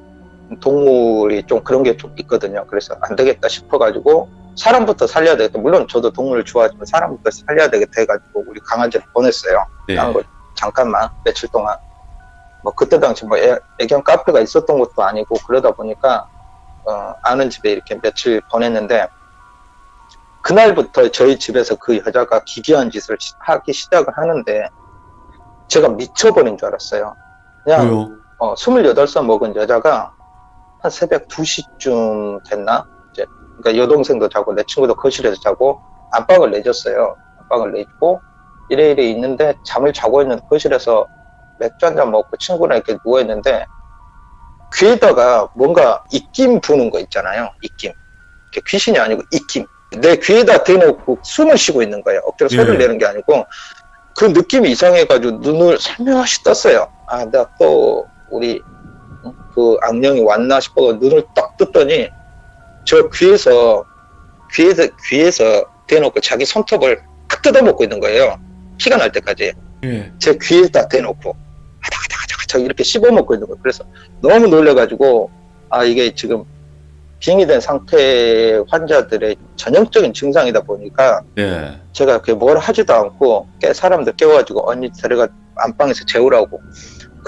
Speaker 2: 동물이 좀 그런 게 좀 있거든요. 그래서 안 되겠다 싶어가지고 사람부터 살려야 되겠다. 물론 저도 동물을 좋아하지만 사람부터 살려야 되겠다 해가지고 우리 강아지를 보냈어요.
Speaker 1: 네.
Speaker 2: 잠깐만 며칠 동안. 뭐 그때 당시 뭐 애견 카페가 있었던 것도 아니고 그러다 보니까 아는 집에 이렇게 며칠 보냈는데 그날부터 저희 집에서 그 여자가 기괴한 짓을 하기 시작을 하는데 제가 미쳐버린 줄 알았어요. 그냥
Speaker 1: 왜요?
Speaker 2: 28살 먹은 여자가 한 새벽 2시쯤 됐나? 이제 그러니까 여동생도 자고 내 친구도 거실에서 자고 안방을 내줬어요. 안방을 내주고 이래 있는데 잠을 자고 있는 거실에서 맥주 한잔 먹고 친구랑 이렇게 누워있는데 귀에다가 뭔가 입김 부는 거 있잖아요. 입김. 귀신이 아니고 입김. 내 귀에다 대놓고 숨을 쉬고 있는 거예요. 억지로 소리를 내는 게 아니고 그 느낌이 이상해가지고 눈을 살며시 떴어요. 내가 또 우리 그 악령이 왔나 싶어서 눈을 딱 떴더니 저 귀에서 대놓고 자기 손톱을 탁 뜯어먹고 있는 거예요. 피가 날 때까지.
Speaker 1: 예.
Speaker 2: 제 귀에다 대놓고 하다가 이렇게 씹어먹고 있는 거예요. 그래서 너무 놀래가지고 이게 지금 빙의된 상태의 환자들의 전형적인 증상이다 보니까
Speaker 1: 예.
Speaker 2: 제가 그게 뭘 하지도 않고 사람들 깨워가지고 언니 데려가 안방에서 재우라고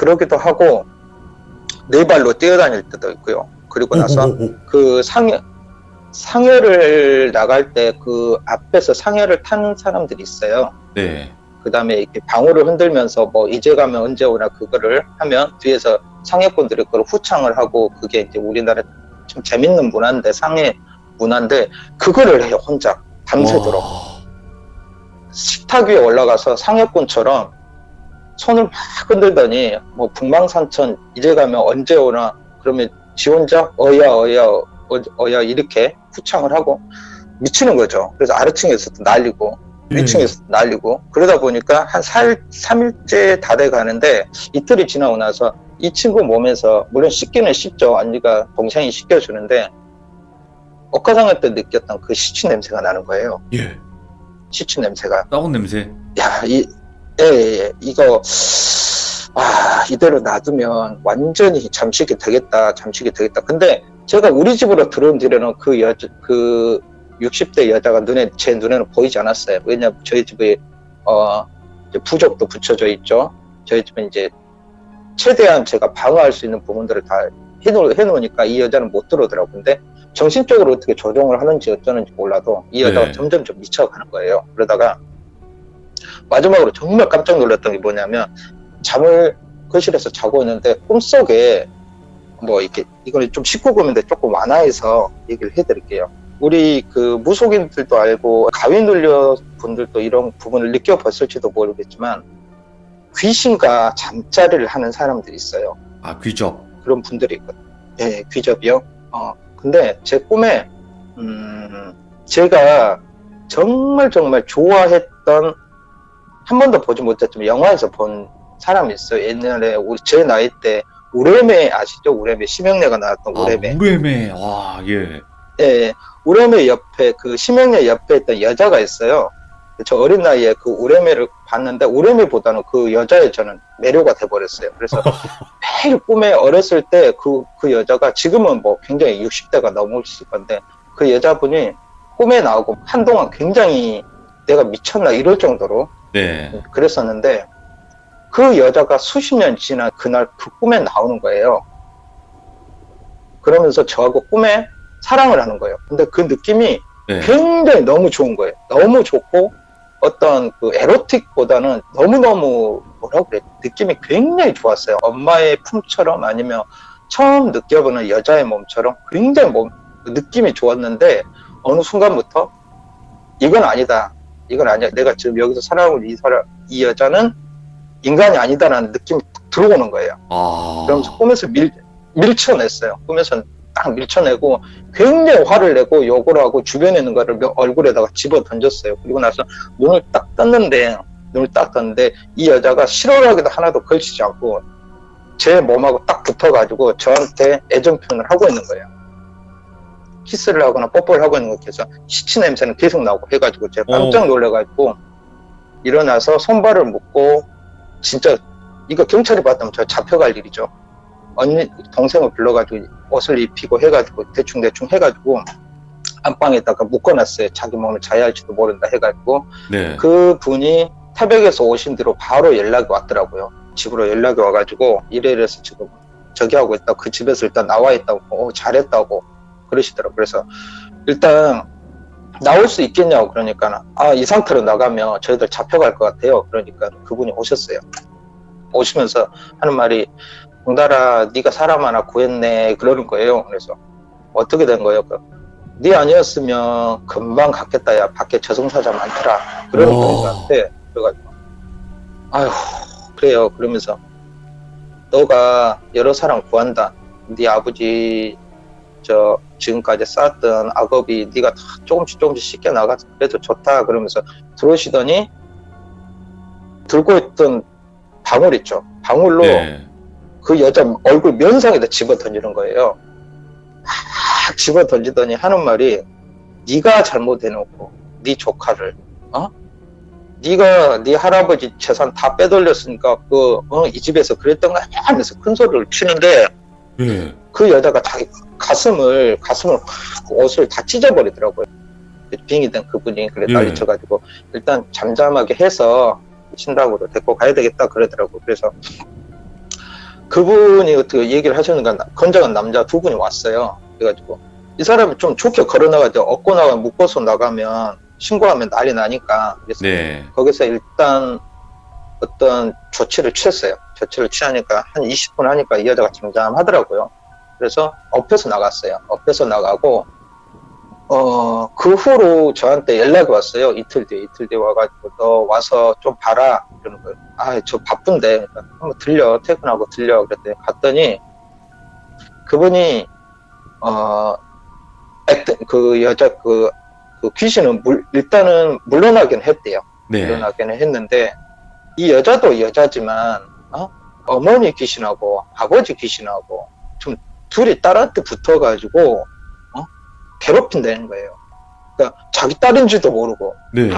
Speaker 2: 그러기도 하고 네 발로 뛰어다닐 때도 있고요. 그리고 나서 그 상여를 나갈 때 그 앞에서 상여를 타는 사람들이 있어요.
Speaker 1: 네.
Speaker 2: 그 다음에 이렇게 방울을 흔들면서 뭐 이제 가면 언제 오나 그거를 하면 뒤에서 상해꾼들이 그걸 후창을 하고 그게 이제 우리나라 좀 재밌는 문화인데 상해 문화인데 그거를 해요 혼자 밤새도록.
Speaker 1: 와.
Speaker 2: 식탁 위에 올라가서 상해꾼처럼 손을 막 흔들더니 뭐 북망산천 이제 가면 언제 오나 그러면 지 혼자 어야 이렇게 후창을 하고 미치는 거죠. 그래서 아래층에서도 날리고 위층에서도 날리고 그러다 보니까 한 3일째 다 돼 가는데 이틀이 지나고 나서 이 친구 몸에서 물론 씻기는 씻죠. 언니가 동생이 씻겨주는데 옥가상할 때 느꼈던 그 시치 냄새가 나는 거예요.
Speaker 1: 예.
Speaker 2: 시치 냄새가.
Speaker 1: 썩은 냄새.
Speaker 2: 야, 이거 이대로 놔두면 완전히 잠식이 되겠다. 근데 제가 우리 집으로 들어온 뒤로는 그 60대 여자가 제 눈에는 보이지 않았어요. 왜냐면 저희 집에 이제 부적도 붙여져 있죠. 저희 집은 이제 최대한 제가 방어할 수 있는 부분들을 다 해놓으니까 이 여자는 못 들어오더라고요. 근데 정신적으로 어떻게 조정을 하는지 어쩌는지 몰라도 이 여자가
Speaker 1: 네.
Speaker 2: 점점 좀 미쳐가는 거예요. 그러다가 마지막으로 정말 깜짝 놀랐던 게 뭐냐면 잠을 거실에서 자고 있는데 꿈속에 뭐 이렇게 이걸 좀 19금인데 조금 완화해서 얘기를 해드릴게요. 우리 그 무속인들도 알고 가위 눌려 분들도 이런 부분을 느껴봤을지도 모르겠지만 귀신과 잠자리를 하는 사람들이 있어요.
Speaker 1: 아, 귀접.
Speaker 2: 그런 분들이 있거든요. 네, 귀접이요. 근데 제 꿈에 제가 정말 좋아했던 한 번도 보지 못했지만 영화에서 본 사람이 있어요. 옛날에 제 나이 때 우레메 아시죠? 우레메 심형래가 나왔던 우레메.
Speaker 1: 우레메. 와, 예.
Speaker 2: 예, 우레메 옆에 그 심형래 옆에 있던 여자가 있어요. 저 어린 나이에 그 우레메를 봤는데 우레메보다는 그 여자에 저는 매료가 돼버렸어요. 그래서 매일 꿈에 어렸을 때 그 여자가 지금은 뭐 굉장히 60대가 넘으실 건데 그 여자분이 꿈에 나오고 한동안 굉장히 내가 미쳤나 이럴 정도로
Speaker 1: 네.
Speaker 2: 그랬었는데 그 여자가 수십 년 지난 그날 그 꿈에 나오는 거예요. 그러면서 저하고 꿈에 사랑을 하는 거예요. 근데 그 느낌이
Speaker 1: 네.
Speaker 2: 굉장히 너무 좋은 거예요. 너무 좋고 어떤 그 에로틱보다는 너무너무 뭐라고 그래 느낌이 굉장히 좋았어요. 엄마의 품처럼 아니면 처음 느껴보는 여자의 몸처럼 굉장히 느낌이 좋았는데 어느 순간부터 이건 아니다. 내가 지금 여기서 사랑하고 이 여자는 인간이 아니다라는 느낌이 딱 들어오는 거예요. 그러면서 꿈에서 밀쳐냈어요. 꿈에서 딱 밀쳐내고 굉장히 화를 내고 욕을 하고 주변에 있는 거를 얼굴에다가 집어 던졌어요. 그리고 나서 눈을 딱 떴는데 이 여자가 실오라기도 하나도 걸치지 않고 제 몸하고 딱 붙어가지고 저한테 애정 표현을 하고 있는 거예요. 키스를 하거나 뽀뽀를 하고 있는 것 같아서 시치 냄새는 계속 나오고 해가지고 제가 깜짝 놀래가지고 일어나서 손발을 묶고 진짜 이거 경찰이 봤다면 저 잡혀갈 일이죠. 동생을 불러가지고 옷을 입히고 해가지고 대충 해가지고 안방에다가 묶어놨어요. 자기 몸을 자야 할지도 모른다 해가지고
Speaker 1: 네.
Speaker 2: 그 분이 태백에서 오신 뒤로 바로 연락이 왔더라고요. 집으로 연락이 와가지고 이래서 지금 저기 하고 있다고 그 집에서 일단 나와 있다고 잘했다고 그러시더라고요. 그래서 일단 나올 수 있겠냐고 그러니까 이 상태로 나가면 저희들 잡혀갈 것 같아요. 그러니까 그분이 오셨어요. 오시면서 하는 말이 봉달아 네가 사람 하나 구했네 그러는 거예요. 그래서 어떻게 된 거예요? 네 아니었으면 금방 갔겠다. 야 밖에 저승사자 많더라. 그러는 거예요. 저한테. 그래가지고 아휴 그래요. 그러면서 너가 여러 사람 구한다. 네 아버지 지금까지 쌓았던 악업이 네가 다 조금씩 씻겨 나가서 그래도 좋다. 그러면서 들어오시더니 들고 있던 방울 있죠. 방울로
Speaker 1: 네.
Speaker 2: 그 여자 얼굴 면상에다 집어 던지는 거예요. 막 집어 던지더니 하는 말이 네가 잘못해놓고 네 조카를 네가 네 할아버지 재산 다 빼돌렸으니까 이 집에서 그랬던 거야 하면서 큰 소리를 치는데
Speaker 1: 네.
Speaker 2: 그 여자가 자기 가슴을 옷을 다 찢어버리더라고요. 빙이 된 그분이 그래 난리 쳐가지고 일단 잠잠하게 해서 신당으로 데리고 가야 되겠다 그러더라고요. 그래서 그분이 어떻게 얘기를 하셨는가, 건장한 남자 두 분이 왔어요. 그래가지고, 이 사람이 좀 좋게 걸어나가죠. 얻고 나가 묶어서 나가면 신고하면 난리 나니까. 그래서
Speaker 1: 네.
Speaker 2: 거기서 일단 어떤 조치를 취했어요. 조치를 취하니까 한 20분 하니까 이 여자가 잠잠하더라고요. 그래서 엎혀서 나갔어요. 엎혀서 나가고, 그 후로 저한테 연락이 왔어요. 이틀 뒤에 와가지고, 너 와서 좀 봐라. 그러는 거예요. 아, 저 바쁜데. 그러니까 한번 들려. 퇴근하고 들려. 그랬더니 갔더니, 그분이, 그 여자, 그 귀신은 일단은 물러나긴 했대요.
Speaker 1: 네.
Speaker 2: 물러나긴 했는데, 이 여자도 여자지만, 어머니 귀신하고 아버지 귀신하고 좀 둘이 딸한테 붙어가지고, 괴롭힌다는 거예요. 그러니까 자기 딸인지도 모르고.
Speaker 1: 네.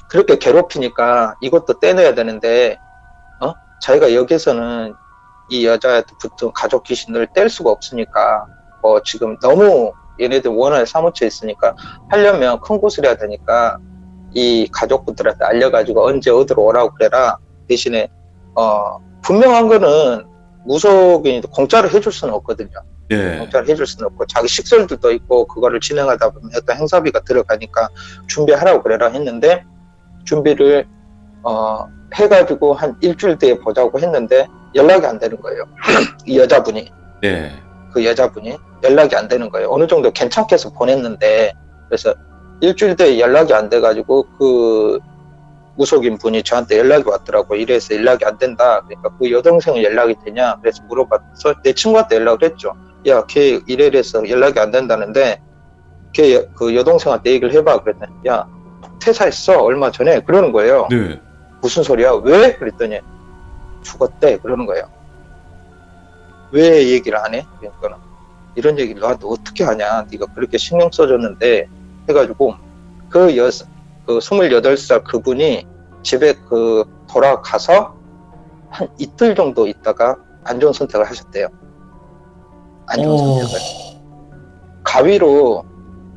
Speaker 2: 그렇게 괴롭히니까 이것도 떼내야 되는데, 자기가 여기서는 이 여자한테 붙은 가족 귀신을 뗄 수가 없으니까, 지금 너무 얘네들 원한에 사무쳐 있으니까 하려면 큰 곳을 해야 되니까 이 가족분들한테 알려가지고 언제 어디로 오라고 그래라. 대신에, 분명한 거는 무속인이 공짜로 해줄 수는 없거든요.
Speaker 1: 네.
Speaker 2: 공짜로 해줄 수는 없고, 자기 식설들도 있고, 그거를 진행하다 보면 어떤 행사비가 들어가니까 준비하라고 그래라 했는데, 준비를, 해가지고 한 일주일 뒤에 보자고 했는데, 연락이 안 되는 거예요. 이 여자분이.
Speaker 1: 네.
Speaker 2: 그 여자분이 연락이 안 되는 거예요. 어느 정도 괜찮게 해서 보냈는데, 그래서 일주일 뒤에 연락이 안 돼가지고, 그 무속인 분이 저한테 연락이 왔더라고. 이래서 연락이 안 된다. 그러니까 그 여동생은 연락이 되냐? 그래서 물어봐서 내 친구한테 연락을 했죠. 야, 걔 이래서 연락이 안 된다는데, 걔 그 여동생한테 얘기를 해봐. 그랬더니, 야, 퇴사했어. 얼마 전에. 그러는 거예요.
Speaker 1: 네.
Speaker 2: 무슨 소리야? 왜? 그랬더니, 죽었대. 그러는 거예요. 왜 얘기를 안 해? 그러니까, 이런 얘기를 너한테 어떻게 하냐? 네가 그렇게 신경 써줬는데, 해가지고, 그 28살 그분이 집에 돌아가서 한 이틀 정도 있다가 안 좋은 선택을 하셨대요. 안 좋은 선택을. 가위로,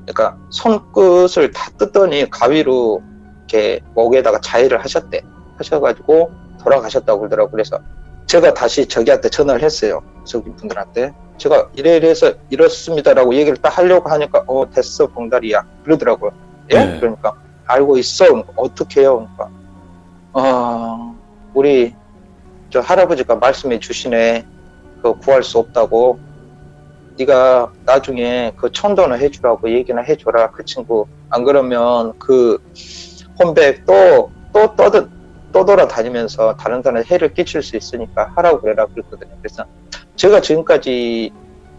Speaker 2: 그러니까 손끝을 다 뜯더니 가위로 이렇게 목에다가 자해를 하셨대. 하셔가지고 돌아가셨다고 그러더라고요. 그래서 제가 다시 저기한테 전화를 했어요. 저기 분들한테. 제가 이래서 이렇습니다라고 얘기를 딱 하려고 하니까, 됐어, 봉다리야. 그러더라고요. 예?
Speaker 1: 네.
Speaker 2: 그러니까, 알고 있어. 그러니까, 어떻게 해요? 그러니까, 우리, 저 할아버지가 말씀해 주시네. 그거 구할 수 없다고. 네가 나중에 그 천도나 해주라고 얘기나 해줘라. 그 친구. 안 그러면 그 혼백 또 돌아다니면서 다른 사람에 해를 끼칠 수 있으니까 하라고 그래라. 그랬거든요. 그래서 제가 지금까지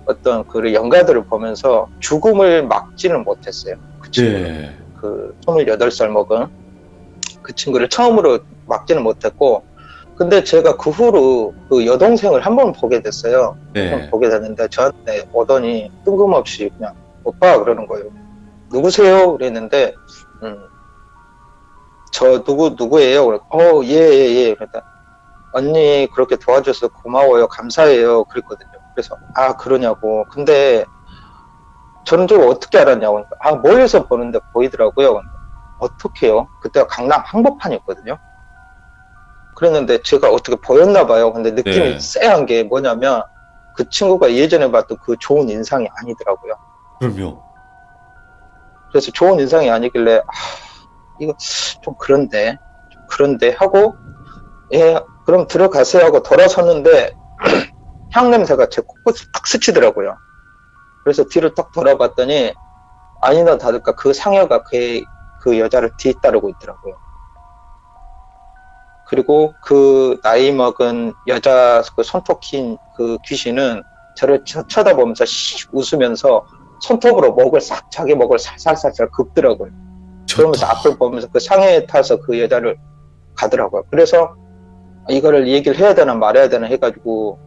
Speaker 2: 어떤 그 연가들을 보면서 죽음을 막지는 못했어요. 그 친구.
Speaker 1: 네.
Speaker 2: 그 28살 먹은 그 친구를 처음으로 막지는 못했고, 근데 제가 그 후로 그 여동생을 한 번 보게 됐어요.
Speaker 1: 네.
Speaker 2: 한 번 보게 됐는데 저한테 오더니 뜬금없이 그냥 오빠 그러는 거예요. 누구세요? 그랬는데 저 누구예요? 예. 그랬더니 언니 그렇게 도와줘서 고마워요. 감사해요. 그랬거든요. 그래서 그러냐고. 근데 저는 저걸 어떻게 알았냐고. 멀리서 보는데 보이더라고요. 어떻게요? 그때가 강남 한복판이었거든요. 그랬는데 제가 어떻게 보였나 봐요. 근데 느낌이
Speaker 1: 네.
Speaker 2: 쎄한 게 뭐냐면 그 친구가 예전에 봤던 그 좋은 인상이 아니더라고요.
Speaker 1: 그럼요.
Speaker 2: 그래서 좋은 인상이 아니길래 이거 좀 그런데 하고, 예, 그럼 들어가세요 하고 돌아섰는데 향 냄새가 제 코끝을 딱 스치더라고요. 그래서 뒤를 딱 돌아봤더니 아니나 다를까 그 상여가 그 여자를 뒤따르고 있더라고요. 그리고 그 나이 먹은 여자 그 손톱 긴 그 귀신은 저를 쳐다보면서 웃으면서 손톱으로 자기 목을 살살살살 긁더라고요. 그러면서 앞을 보면서 그 상해에 타서 그 여자를 가더라고요. 그래서 이거를 얘기를 해야 되나 말아야 되나 해가지고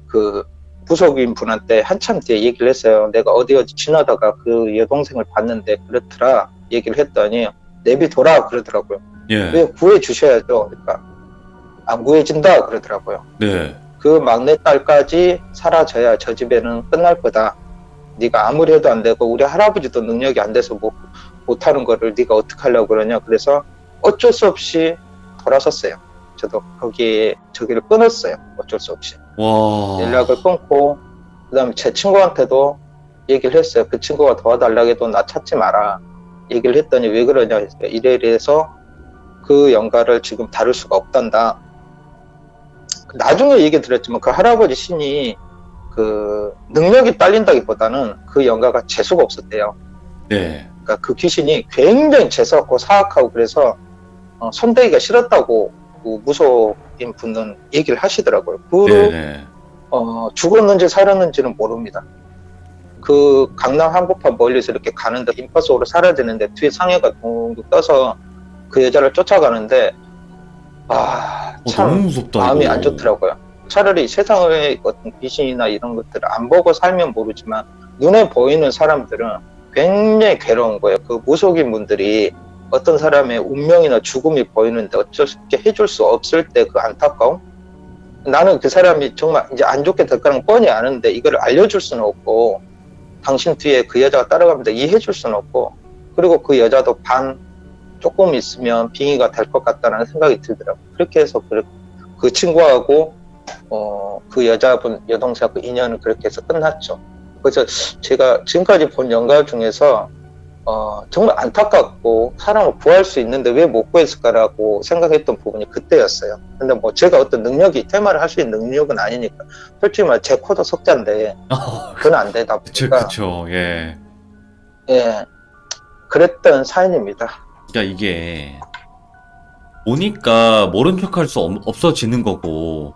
Speaker 2: 그 무속인 분한테 한참 뒤에 얘기를 했어요. 내가 어디 지나다가 그 여동생을 봤는데 그렇더라 얘기를 했더니 내비둬라 그러더라고요.
Speaker 1: 예.
Speaker 2: 왜 구해 주셔야죠. 그러니까 안 구해진다 그러더라고요.
Speaker 1: 네.
Speaker 2: 그 막내딸까지 사라져야 저 집에는 끝날 거다. 네가 아무리 해도 안 되고 우리 할아버지도 능력이 안 돼서 못하는 거를 네가 어떻게 하려고 그러냐. 그래서 어쩔 수 없이 돌아섰어요. 저도 거기에 저기를 끊었어요. 어쩔 수 없이.
Speaker 1: 와.
Speaker 2: 연락을 끊고, 그 다음에 제 친구한테도 얘기를 했어요. 그 친구가 도와달라고 해도 나 찾지 마라. 얘기를 했더니 왜 그러냐 했어요. 이래 이래서 그 연가를 지금 다룰 수가 없단다. 나중에 얘기 들었지만 그 할아버지 신이 그 능력이 딸린다기보다는 그 연가가 재수가 없었대요.
Speaker 1: 네.
Speaker 2: 그러니까 그 귀신이 굉장히 재수없고 사악하고 그래서 손대기가 싫었다고 그 무속인 분은 얘기를 하시더라고요. 그 후로
Speaker 1: 네네.
Speaker 2: 죽었는지 살았는지는 모릅니다. 그 강남 한복판 멀리서 이렇게 가는데 임파서로 사라지는데 뒤에 상해가 둥둥 떠서 그 여자를 쫓아가는데 참
Speaker 1: 너무 무섭다,
Speaker 2: 마음이
Speaker 1: 이거.
Speaker 2: 안 좋더라고요. 차라리 세상의 어떤 귀신이나 이런 것들을 안 보고 살면 모르지만 눈에 보이는 사람들은 굉장히 괴로운 거예요. 그 무속인 분들이 어떤 사람의 운명이나 죽음이 보이는데 어쩔 수 없게 해줄 수 없을 때 그 안타까움? 나는 그 사람이 정말 이제 안 좋게 될 거는 뻔히 아는데 이걸 알려줄 수는 없고 당신 뒤에 그 여자가 따라가면서 이해해줄 수는 없고 그리고 그 여자도 조금 있으면 빙의가 될 것 같다는 생각이 들더라고요. 그렇게 해서 그 친구하고 그 여동생하고 인연은 그렇게 해서 끝났죠. 그래서 제가 지금까지 본 연가 중에서 정말 안타깝고 사람을 구할 수 있는데 왜 못 구했을까라고 생각했던 부분이 그때였어요. 근데 뭐 제가 어떤 능력이 테마를 할 수 있는 능력은 아니니까 솔직히 말해 제 코도 석자인데 그건 안 되다 보니까
Speaker 1: 그쵸. 예.
Speaker 2: 예 그랬던 사연입니다.
Speaker 1: 그러니까 이게 보니까 모른 척할 수 없어지는 거고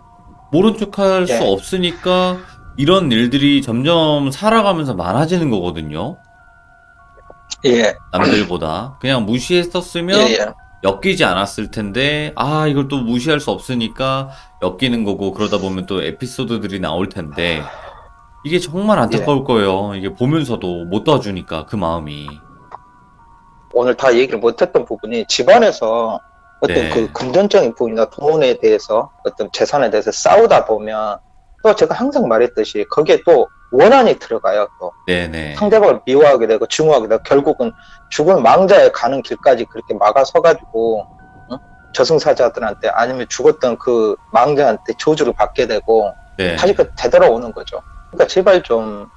Speaker 1: 모른 척할 수
Speaker 2: 예.
Speaker 1: 없으니까 이런 일들이 점점 살아가면서 많아지는 거거든요.
Speaker 2: 예.
Speaker 1: 남들보다 그냥 무시했었으면
Speaker 2: 예, 예.
Speaker 1: 엮이지 않았을 텐데 이걸 또 무시할 수 없으니까 엮이는 거고 그러다 보면 또 에피소드들이 나올 텐데 이게 정말 안타까울 거예요. 이게 보면서도 못 도와주니까 그 마음이.
Speaker 2: 오늘 다 얘기를 못했던 부분이 집안에서 어떤
Speaker 1: 네.
Speaker 2: 그 금전적인 부분이나 돈에 대해서 어떤 재산에 대해서 싸우다 보면 또 제가 항상 말했듯이 거기에 또 원한이 들어가요. 또
Speaker 1: 네네.
Speaker 2: 상대방을 미워하게 되고 증오하게 되고 결국은 죽은 망자에 가는 길까지 그렇게 막아서가지고 저승사자들한테 아니면 죽었던 그 망자한테 저주를 받게 되고
Speaker 1: 네.
Speaker 2: 다시 되돌아오는 거죠. 그러니까 제발 좀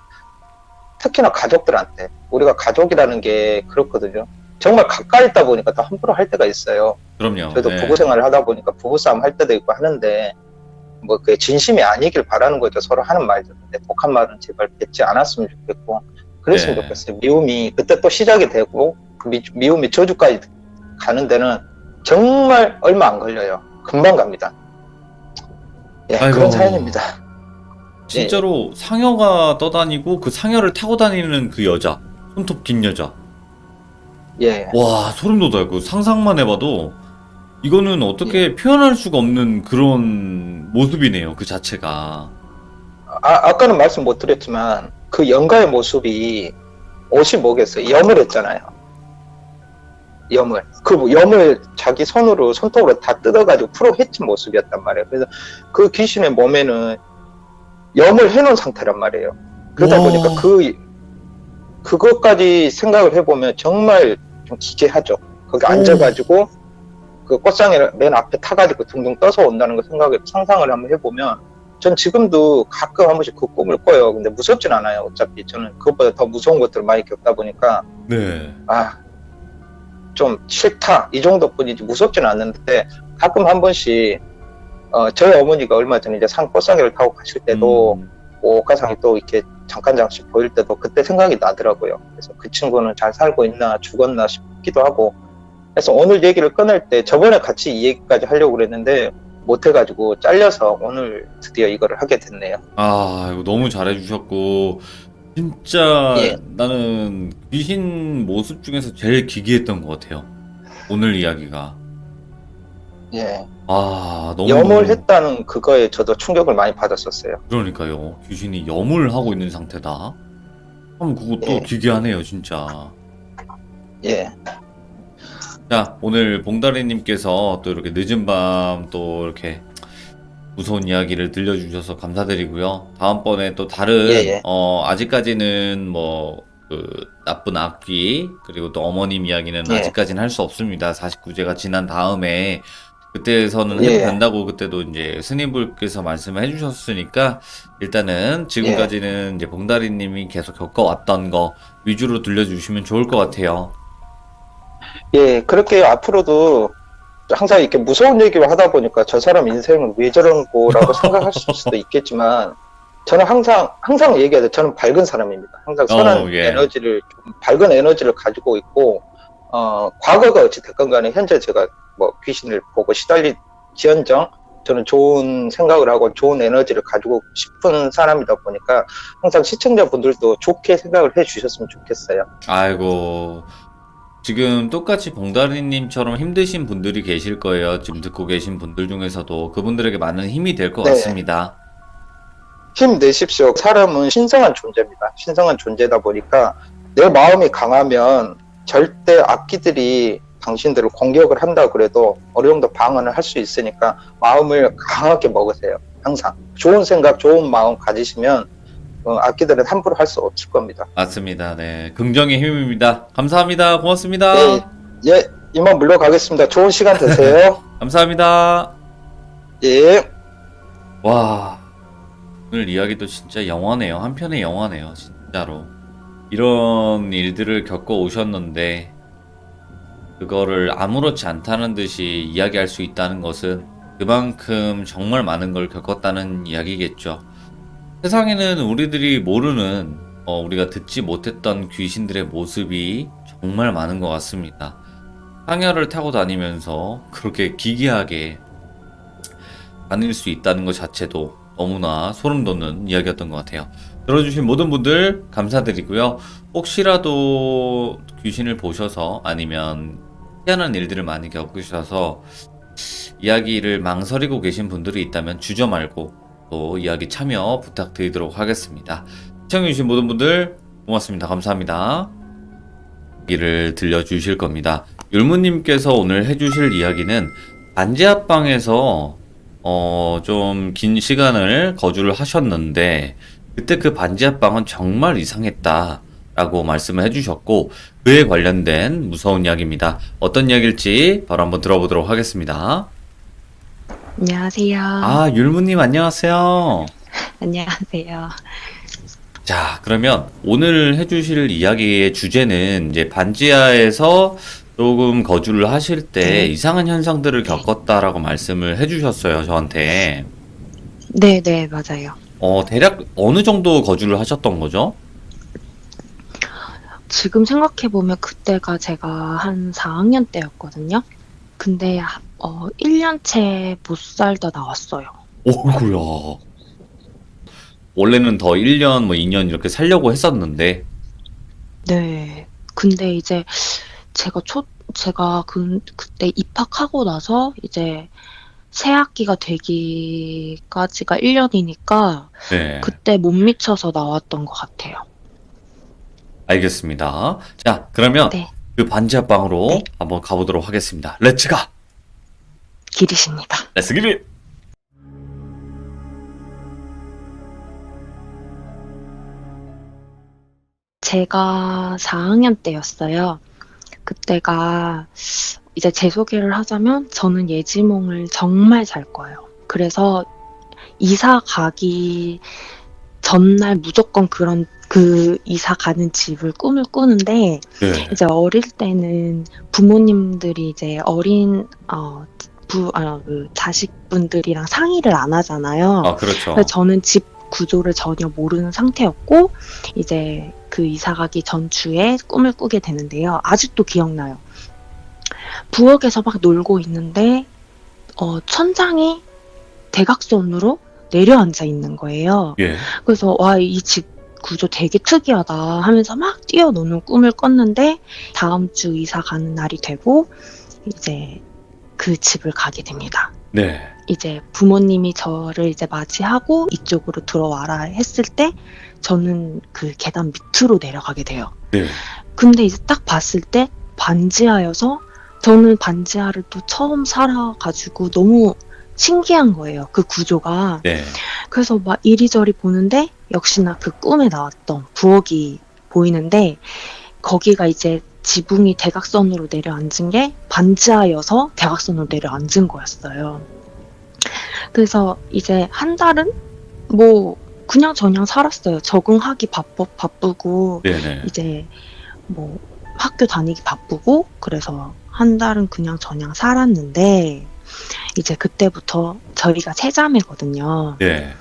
Speaker 2: 특히나 가족들한테 우리가 가족이라는 게 그렇거든요. 정말 가까이 있다 보니까 더 함부로 할 때가 있어요.
Speaker 1: 그럼요.
Speaker 2: 저도
Speaker 1: 네.
Speaker 2: 부부 생활을 하다 보니까 부부싸움 할 때도 있고 하는데 뭐 그게 진심이 아니길 바라는 거죠. 서로 하는 말들인데 독한 말은 제발 뱉지 않았으면 좋겠고 그랬으면
Speaker 1: 네.
Speaker 2: 좋겠어요. 미움이 그때 또 시작이 되고 그 미움이 저주까지 가는 데는 정말 얼마 안 걸려요. 금방 갑니다. 예,
Speaker 1: 아이고.
Speaker 2: 그런 사연입니다.
Speaker 1: 진짜로 상여가 떠다니고 그 상여를 타고 다니는 그 여자, 손톱 긴 여자.
Speaker 2: 예.
Speaker 1: 와, 소름 돋아요. 그 상상만 해봐도 이거는 어떻게 표현할 수가 없는 그런 모습이네요. 그 자체가.
Speaker 2: 아까는 말씀 못 드렸지만 그 연가의 모습이 옷이 뭐겠어요? 염을 했잖아요. 염을. 그 염을 자기 손톱으로 다 뜯어가지고 풀어 헤친 모습이었단 말이에요. 그래서 그 귀신의 몸에는 염을 해놓은 상태란 말이에요. 그러다
Speaker 1: 와.
Speaker 2: 보니까 그것까지 생각을 해보면 정말 좀 기괴하죠. 거기 앉아가지고 그 꽃상에 맨 앞에 타가지고 둥둥 떠서 온다는 거 상상을 한번 해보면 전 지금도 가끔 한 번씩 그 꿈을 꿔요. 근데 무섭진 않아요. 어차피 저는 그것보다 더 무서운 것들을 많이 겪다 보니까
Speaker 1: 네.
Speaker 2: 좀 싫다 이 정도뿐이지 무섭진 않는데 가끔 한 번씩 저희 어머니가 얼마 전에 이제 꽃상에를 타고 가실 때도 옥가상이 또 이렇게 잠깐씩 보일 때도 그때 생각이 나더라고요. 그래서 그 친구는 잘 살고 있나 죽었나 싶기도 하고 그래서 오늘 얘기를 꺼낼 때 저번에 같이 이 얘기까지 하려고 그랬는데 못해가지고 잘려서 오늘 드디어 이거를 하게 됐네요.
Speaker 1: 이거 너무 잘해주셨고 진짜
Speaker 2: 예.
Speaker 1: 나는 귀신 모습 중에서 제일 기괴했던 것 같아요. 오늘 이야기가.
Speaker 2: 예.
Speaker 1: 너무
Speaker 2: 염을 했다는 그거에 저도 충격을 많이 받았었어요.
Speaker 1: 그러니까요. 귀신이 염을 하고 있는 상태다. 그럼 그것도
Speaker 2: 예.
Speaker 1: 기괴하네요, 진짜.
Speaker 2: 예.
Speaker 1: 자, 오늘 봉다리님께서 또 이렇게 늦은 밤 또 이렇게 무서운 이야기를 들려주셔서 감사드리고요. 다음번에 또 다른,
Speaker 2: 예.
Speaker 1: 아직까지는 뭐, 그, 나쁜 악귀, 그리고 또 어머님 이야기는
Speaker 2: 예.
Speaker 1: 아직까지는 할 수 없습니다. 49제가 지난 다음에 그때에서는 해도
Speaker 2: 예,
Speaker 1: 된다고 그때도 이제 스님분께서 말씀을 해주셨으니까 일단은
Speaker 2: 예,
Speaker 1: 지금까지는 이제 봉다리님이 계속 겪어왔던 거 위주로 들려주시면 좋을 것 같아요.
Speaker 2: 예, 그렇게 앞으로도 항상 이렇게 무서운 얘기를 하다 보니까 저 사람 인생은 왜 저런 거라고 생각하실 수도 있겠지만, 저는 항상 얘기해요. 저는 밝은 사람입니다. 항상 선한
Speaker 1: 예.
Speaker 2: 에너지를, 좀 밝은 에너지를 가지고 있고, 과거가 어찌됐건 간에 현재 제가 뭐 귀신을 보고 시달리지언정 저는 좋은 생각을 하고 좋은 에너지를 가지고 싶은 사람이다 보니까 항상 시청자분들도 좋게 생각을 해 주셨으면 좋겠어요.
Speaker 1: 아이고, 지금 똑같이 봉다리님처럼 힘드신 분들이 계실 거예요. 지금 듣고 계신 분들 중에서도 그분들에게 많은 힘이 될 것
Speaker 2: 네.
Speaker 1: 같습니다.
Speaker 2: 힘내십시오. 사람은 신성한 존재입니다. 신성한 존재다 보니까 내 마음이 강하면 절대 악기들이 당신들을 공격을 한다 그래도 어느 정도 방어는 할 수 있으니까 마음을 강하게 먹으세요. 항상 좋은 생각, 좋은 마음 가지시면 악기들은 함부로 할 수 없을 겁니다.
Speaker 1: 맞습니다. 네. 긍정의 힘입니다. 감사합니다.
Speaker 2: 예,
Speaker 1: 고맙습니다.
Speaker 2: 예, 이만 물러가겠습니다. 좋은 시간 되세요.
Speaker 1: 감사합니다.
Speaker 2: 예.
Speaker 1: 와, 오늘 이야기도 진짜 영화네요. 한편의 영화네요. 진짜로. 이런 일들을 겪어 오셨는데, 그거를 아무렇지 않다는 듯이 이야기할 수 있다는 것은 그만큼 정말 많은 걸 겪었다는 이야기겠죠. 세상에는 우리들이 모르는, 우리가 듣지 못했던 귀신들의 모습이 정말 많은 것 같습니다. 상여를 타고 다니면서 그렇게 기괴하게 다닐 수 있다는 것 자체도 너무나 소름 돋는 이야기였던 것 같아요. 들어주신 모든 분들 감사드리고요. 혹시라도 귀신을 보셔서 아니면 희한한 일들을 많이 겪으셔서 이야기를 망설이고 계신 분들이 있다면 주저 말고 또 이야기 참여 부탁드리도록 하겠습니다. 시청해주신 모든 분들 고맙습니다. 감사합니다. 이야기를 들려주실 겁니다. 율무님께서 오늘 해주실 이야기는 반지하방에서 좀 긴 시간을 거주를 하셨는데 그때 그 반지하방은 정말 이상했다 라고 말씀을 해주셨고 그에 관련된 무서운 이야기입니다. 어떤 이야기일지 바로 한번 들어보도록 하겠습니다.
Speaker 3: 안녕하세요.
Speaker 1: 아, 율무님 안녕하세요.
Speaker 3: 안녕하세요.
Speaker 1: 자, 그러면 오늘 해주실 이야기의 주제는 이제 반지하에서 조금 거주를 하실 때
Speaker 3: 네.
Speaker 1: 이상한 현상들을
Speaker 3: 네.
Speaker 1: 겪었다라고 말씀을 해주셨어요, 저한테.
Speaker 3: 네네, 맞아요.
Speaker 1: 대략 어느 정도 거주를 하셨던 거죠?
Speaker 3: 지금 생각해보면 그때가 제가 한 4학년 때였거든요. 근데 1년째 못 살다 나왔어요.
Speaker 1: 오구야. 원래는 더 1년, 뭐 2년 이렇게 살려고 했었는데,
Speaker 3: 네. 근데 이제 제가 그때 입학하고 나서 이제 새 학기가 되기까지가 1년이니까
Speaker 1: 네,
Speaker 3: 그때 못 미쳐서 나왔던 것 같아요.
Speaker 1: 알겠습니다. 자, 그러면
Speaker 3: 네.
Speaker 1: 그 반지하방으로
Speaker 3: 네.
Speaker 1: 한번 가보도록 하겠습니다. 렛츠 가!
Speaker 3: 기리십니다.
Speaker 1: 렛츠 기릿!
Speaker 3: 제가 4학년 때였어요. 그때가 이제 제 소개를 하자면 저는 예지몽을 정말 잘 거예요. 그래서 이사 가기 전날 무조건 그 이사 가는 집을 꿈을 꾸는데
Speaker 1: 네,
Speaker 3: 이제 어릴 때는 부모님들이 이제 그 자식분들이랑 상의를 안 하잖아요.
Speaker 1: 아, 그렇죠.
Speaker 3: 그래서 저는 집 구조를 전혀 모르는 상태였고 이제 그 이사 가기 전주에 꿈을 꾸게 되는데요. 아직도 기억나요. 부엌에서 막 놀고 있는데 천장이 대각선으로 내려앉아 있는 거예요.
Speaker 1: 예,
Speaker 3: 그래서 와, 이 집 구조 되게 특이하다 하면서 막 뛰어노는 꿈을 꿨는데 다음 주 이사 가는 날이 되고 이제 그 집을 가게 됩니다.
Speaker 1: 네,
Speaker 3: 이제 부모님이 저를 이제 맞이하고 이쪽으로 들어와라 했을 때 저는 그 계단 밑으로 내려가게 돼요.
Speaker 1: 네,
Speaker 3: 근데 이제 딱 봤을 때 반지하여서 저는 반지하를 또 처음 살아가지고 너무 신기한 거예요. 그 구조가.
Speaker 1: 네,
Speaker 3: 그래서 막 이리저리 보는데 역시나 그 꿈에 나왔던 부엌이 보이는데 거기가 이제 지붕이 대각선으로 내려앉은 게 반지하여서 대각선으로 내려앉은 거였어요. 그래서 이제 한 달은 뭐 그냥 저냥 살았어요. 적응하기 바쁘고
Speaker 1: 네네.
Speaker 3: 이제 뭐 학교 다니기 바쁘고 그래서 한 달은 그냥 저냥 살았는데 이제 그때부터 저희가 세 자매거든요.
Speaker 1: 네.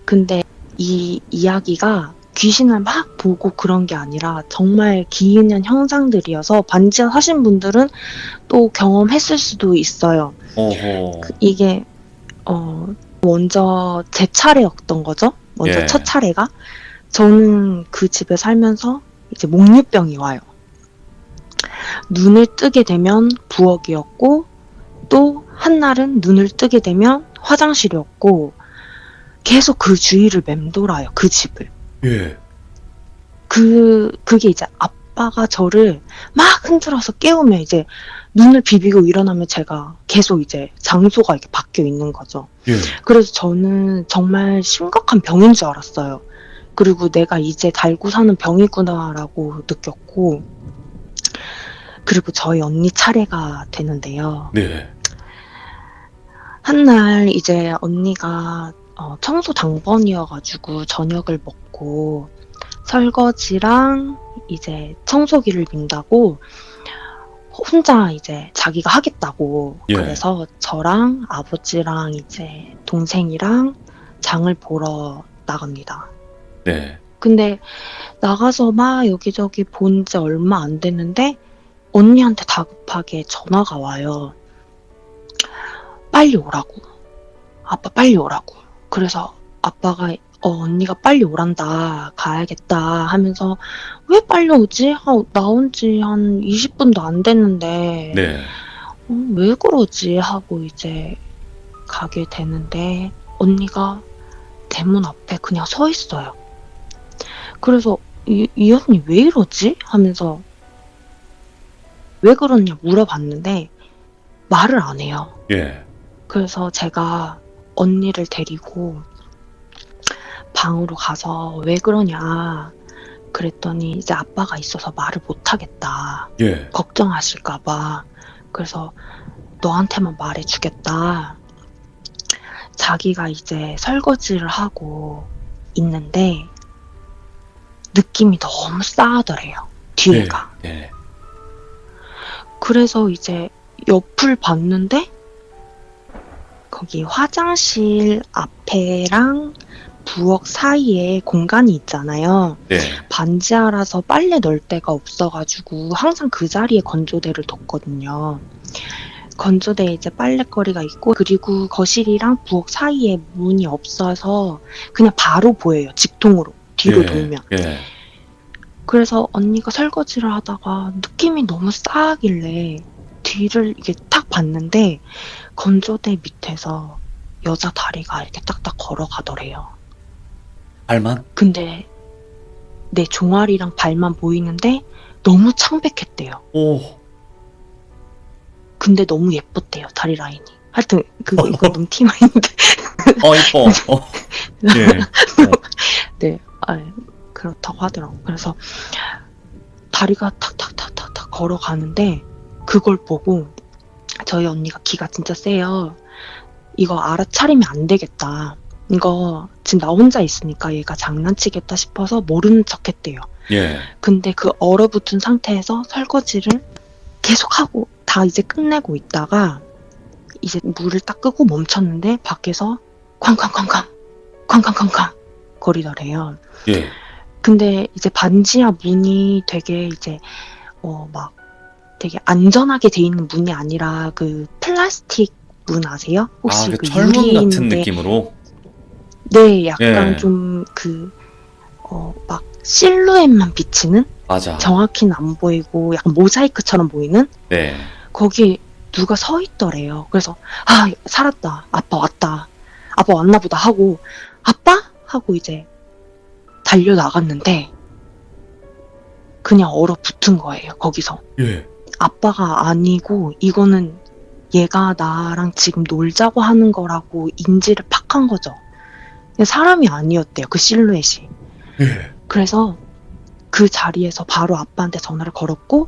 Speaker 3: 근데 이 이야기가 귀신을 막 보고 그런 게 아니라 정말 기이한 형상들이어서 반지하 사신 분들은 또 경험했을 수도 있어요.
Speaker 1: 오호.
Speaker 3: 이게 먼저 제 차례였던 거죠. 먼저
Speaker 1: 예.
Speaker 3: 첫 차례가. 저는 그 집에 살면서 이제 목류병이 와요. 눈을 뜨게 되면 부엌이었고 또 한날은 눈을 뜨게 되면 화장실이었고 계속 그 주위를 맴돌아요. 그 집을.
Speaker 1: 예.
Speaker 3: 그게 이제 아빠가 저를 막 흔들어서 깨우면 이제 눈을 비비고 일어나면 제가 계속 이제 장소가 이렇게 바뀌어 있는 거죠.
Speaker 1: 예.
Speaker 3: 그래서 저는 정말 심각한 병인 줄 알았어요. 그리고 내가 이제 달고 사는 병이구나라고 느꼈고, 그리고 저희 언니 차례가 되는데요.
Speaker 1: 네.
Speaker 3: 한날 이제 언니가 청소 당번이어가지고 저녁을 먹고 설거지랑 이제 청소기를 민다고 혼자 이제 자기가 하겠다고
Speaker 1: 예.
Speaker 3: 그래서 저랑 아버지랑 이제 동생이랑 장을 보러 나갑니다.
Speaker 1: 네.
Speaker 3: 근데 나가서 막 여기저기 본 지 얼마 안 됐는데 언니한테 다급하게 전화가 와요. 빨리 오라고. 아빠 빨리 오라고. 그래서 아빠가 언니가 빨리 오란다. 가야겠다 하면서 왜 빨리 오지? 나온 지 한 20분도 안 됐는데
Speaker 1: 네.
Speaker 3: 왜 그러지? 하고 이제 가게 되는데 언니가 대문 앞에 그냥 서 있어요. 그래서 이 언니 왜 이러지? 하면서 왜 그러냐 물어봤는데 말을 안 해요.
Speaker 1: 예.
Speaker 3: 그래서 제가 언니를 데리고 방으로 가서 왜 그러냐 그랬더니 이제 아빠가 있어서 말을 못 하겠다.
Speaker 1: 예.
Speaker 3: 걱정하실까봐. 그래서 너한테만 말해주겠다. 자기가 이제 설거지를 하고 있는데 느낌이 너무 싸하더래요. 뒤에가.
Speaker 1: 네.
Speaker 3: 그래서 이제 옆을 봤는데 거기 화장실 앞에랑 부엌 사이에 공간이 있잖아요.
Speaker 1: 네.
Speaker 3: 반지하라서 빨래 넣을 데가 없어가지고 항상 그 자리에 건조대를 뒀거든요. 건조대에 이제 빨래거리가 있고 그리고 거실이랑 부엌 사이에 문이 없어서 그냥 바로 보여요. 직통으로 뒤로
Speaker 1: 예.
Speaker 3: 돌면.
Speaker 1: 예.
Speaker 3: 그래서 언니가 설거지를 하다가 느낌이 너무 싸하길래 뒤를 이렇게 딱 봤는데 건조대 밑에서 여자 다리가 이렇게 딱딱 걸어가더래요.
Speaker 1: 발만?
Speaker 3: 근데 내 종아리랑 발만 보이는데 너무 창백했대요.
Speaker 1: 오.
Speaker 3: 근데 너무 예뻤대요. 다리 라인이. 하여튼 이거 너무 TMI인데.
Speaker 1: 이뻐. 예.
Speaker 3: 네, 그렇다고 하더라고. 그래서 다리가 탁탁탁탁탁 걸어가는데 그걸 보고 저희 언니가 기가 진짜 세요. 이거 알아차리면 안 되겠다. 이거 지금 나 혼자 있으니까 얘가 장난치겠다 싶어서 모르는 척 했대요.
Speaker 1: 예.
Speaker 3: 근데 그 얼어붙은 상태에서 설거지를 계속하고 다 이제 끝내고 있다가 이제 물을 딱 끄고 멈췄는데 밖에서 쾅쾅쾅쾅 쾅쾅쾅쾅 거리더래요.
Speaker 1: 예.
Speaker 3: 근데 이제 반지하 문이 되게 이제 막 되게 안전하게 돼 있는 문이 아니라 그 플라스틱 문 아세요? 혹시
Speaker 1: 그
Speaker 3: 그
Speaker 1: 철문 같은
Speaker 3: 유리인데
Speaker 1: 느낌으로?
Speaker 3: 네, 약간
Speaker 1: 예.
Speaker 3: 좀 막 실루엣만 비치는
Speaker 1: 맞아.
Speaker 3: 정확히는 안 보이고 약간 모자이크처럼 보이는
Speaker 1: 네.
Speaker 3: 거기 누가 서 있더래요. 그래서 살았다. 아빠 왔다. 아빠 왔나 보다 하고 아빠? 하고 이제 달려 나갔는데 그냥 얼어붙은 거예요. 거기서.
Speaker 1: 예.
Speaker 3: 아빠가 아니고 이거는 얘가 나랑 지금 놀자고 하는 거라고 인지를 팍 한 거죠. 그냥 사람이 아니었대요. 그 실루엣이.
Speaker 1: 예.
Speaker 3: 그래서 그 자리에서 바로 아빠한테 전화를 걸었고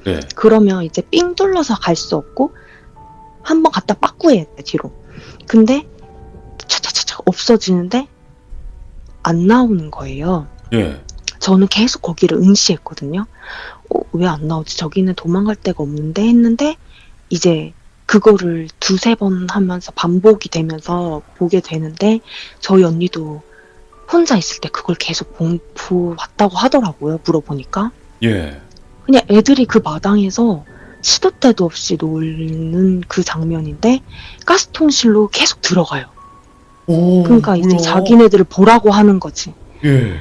Speaker 1: 네.
Speaker 3: 그러면 이제 삥 둘러서 갈 수 없고 한 번 갖다 빠꾸해야 돼, 뒤로. 근데 차차차차 없어지는데 안 나오는 거예요.
Speaker 1: 예.
Speaker 3: 저는 계속 거기를 응시했거든요. 왜 안 나오지? 저기는 도망갈 데가 없는데 했는데 이제 그거를 두세 번 하면서 반복이 되면서 보게 되는데 저희 언니도 혼자 있을 때 그걸 계속 봤다고 하더라고요. 물어보니까.
Speaker 1: 예.
Speaker 3: 그냥 애들이 그 마당에서 시도 때도 없이 놀는 그 장면인데 가스통실로 계속 들어가요.
Speaker 1: 오,
Speaker 3: 그러니까 이제
Speaker 1: 뭐야.
Speaker 3: 자기네들을 보라고 하는 거지.
Speaker 1: 예.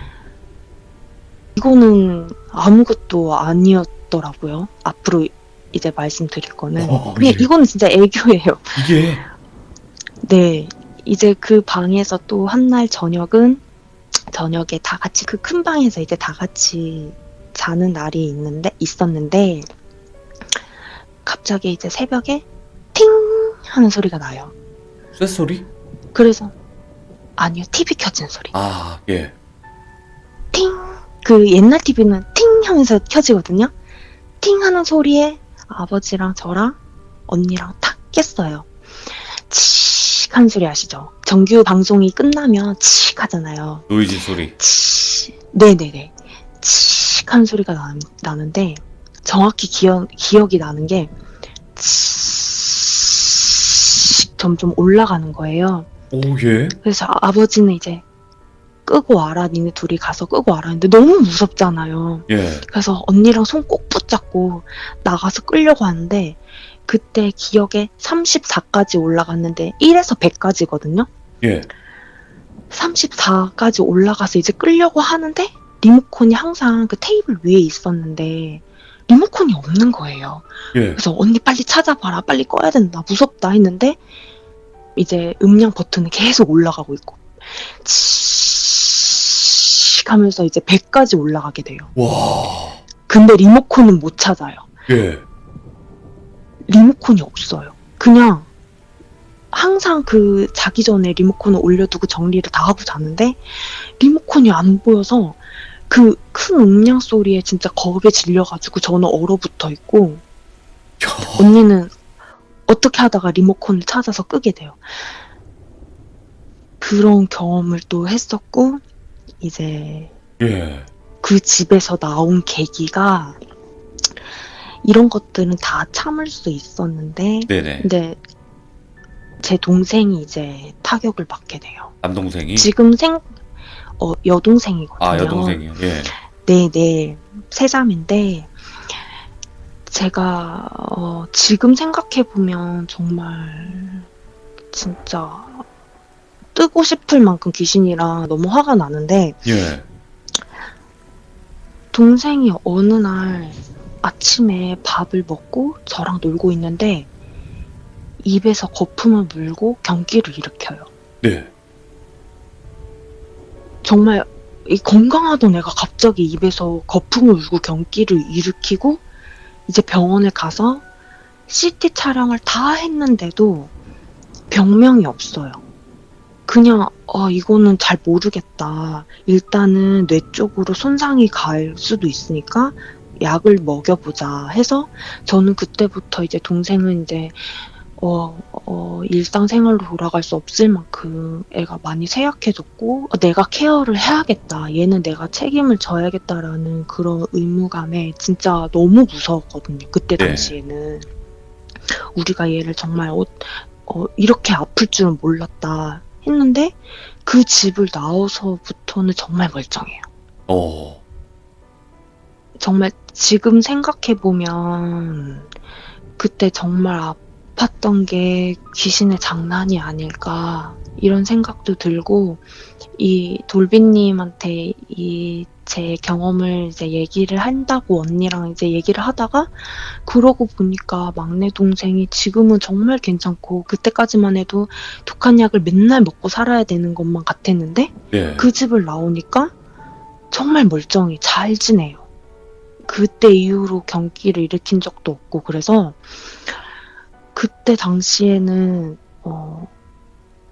Speaker 3: 이거는 아무것도 아니었더라고요. 앞으로 이제 말씀드릴 거는. 그냥
Speaker 1: 예.
Speaker 3: 이거는 진짜 애교예요.
Speaker 1: 이게
Speaker 3: 네. 이제 그 방에서 또 한날 저녁에 다 같이 그 큰 방에서 이제 다 같이 자는 날이 있었는데 갑자기 이제 새벽에 팅 하는 소리가 나요.
Speaker 1: 쇳소리?
Speaker 3: 그래서 아니요. TV 켜진 소리.
Speaker 1: 아, 예.
Speaker 3: 팅! 그 옛날 TV는 팅 하면서 켜지거든요. 팅 하는 소리에 아버지랑 저랑 언니랑 탁 깼어요. 칙 하는 소리 아시죠? 정규 방송이 끝나면 칙 하잖아요.
Speaker 1: 노이즈 소리.
Speaker 3: 칙. 네네네. 칙 하는 소리가 나는데 정확히 기억이 나는 게 칙 점점 올라가는 거예요.
Speaker 1: 오, 예.
Speaker 3: 그래서 아버지는 이제 끄고 와라, 니네 둘이 가서 끄고 와라 했는데 너무 무섭잖아요.
Speaker 1: 예.
Speaker 3: 그래서 언니랑 손 꼭 붙잡고 나가서 끌려고 하는데 그때 기억에 34까지 올라갔는데 1에서 100까지거든요.
Speaker 1: 예.
Speaker 3: 34까지 올라가서 이제 끌려고 하는데 리모컨이 항상 그 테이블 위에 있었는데 리모컨이 없는 거예요.
Speaker 1: 예.
Speaker 3: 그래서 언니 빨리 찾아봐라, 빨리 꺼야 된다, 무섭다 했는데 이제 음량 버튼은 계속 올라가고 있고 칙 하면서 이제 100까지 올라가게 돼요.
Speaker 1: 와.
Speaker 3: 근데 리모컨은 못 찾아요.
Speaker 1: 예.
Speaker 3: 리모컨이 없어요. 그냥 항상 그 자기 전에 리모컨을 올려두고 정리를 다 하고 자는데 리모컨이 안 보여서 그 큰 음량 소리에 진짜 겁에 질려가지고 저는 얼어붙어 있고 언니는 어떻게 하다가 리모컨을 찾아서 끄게 돼요. 그런 경험을 또 했었고 이제
Speaker 1: 예.
Speaker 3: 그 집에서 나온 계기가 이런 것들은 다 참을 수 있었는데
Speaker 1: 네네.
Speaker 3: 근데 제 동생이 이제 타격을 받게 돼요.
Speaker 1: 남동생이?
Speaker 3: 지금 여동생이거든요.
Speaker 1: 아, 여동생이요. 예.
Speaker 3: 네네. 세자매인데 제가 지금 생각해보면 정말 진짜 뜨고 싶을 만큼 귀신이라 너무 화가 나는데
Speaker 1: 예.
Speaker 3: 동생이 어느 날 아침에 밥을 먹고 저랑 놀고 있는데 입에서 거품을 물고 경기를 일으켜요.
Speaker 1: 네.
Speaker 3: 정말 이 건강하던 애가 갑자기 입에서 거품을 물고 경기를 일으키고 이제 병원에 가서 CT 촬영을 다 했는데도 병명이 없어요. 그냥 이거는 잘 모르겠다. 일단은 뇌 쪽으로 손상이 갈 수도 있으니까 약을 먹여보자 해서 저는 그때부터 이제 동생은 이제 일상생활로 돌아갈 수 없을 만큼 애가 많이 쇠약해졌고 내가 케어를 해야겠다. 얘는 내가 책임을 져야겠다라는 그런 의무감에 진짜 너무 무서웠거든요. 그때
Speaker 1: 네.
Speaker 3: 당시에는. 우리가 얘를 정말 이렇게 아플 줄은 몰랐다 했는데 그 집을 나와서부터는 정말 멀쩡해요. 정말 지금 생각해보면 그때 정말 아팠던 게 귀신의 장난이 아닐까 이런 생각도 들고 이 돌비님한테 이 제 경험을 이제 얘기를 한다고 언니랑 이제 얘기를 하다가 그러고 보니까 막내 동생이 지금은 정말 괜찮고 그때까지만 해도 독한 약을 맨날 먹고 살아야 되는 것만 같았는데
Speaker 1: 예.
Speaker 3: 그 집을 나오니까 정말 멀쩡히 잘 지내요. 그때 이후로 경기를 일으킨 적도 없고 그래서 그때 당시에는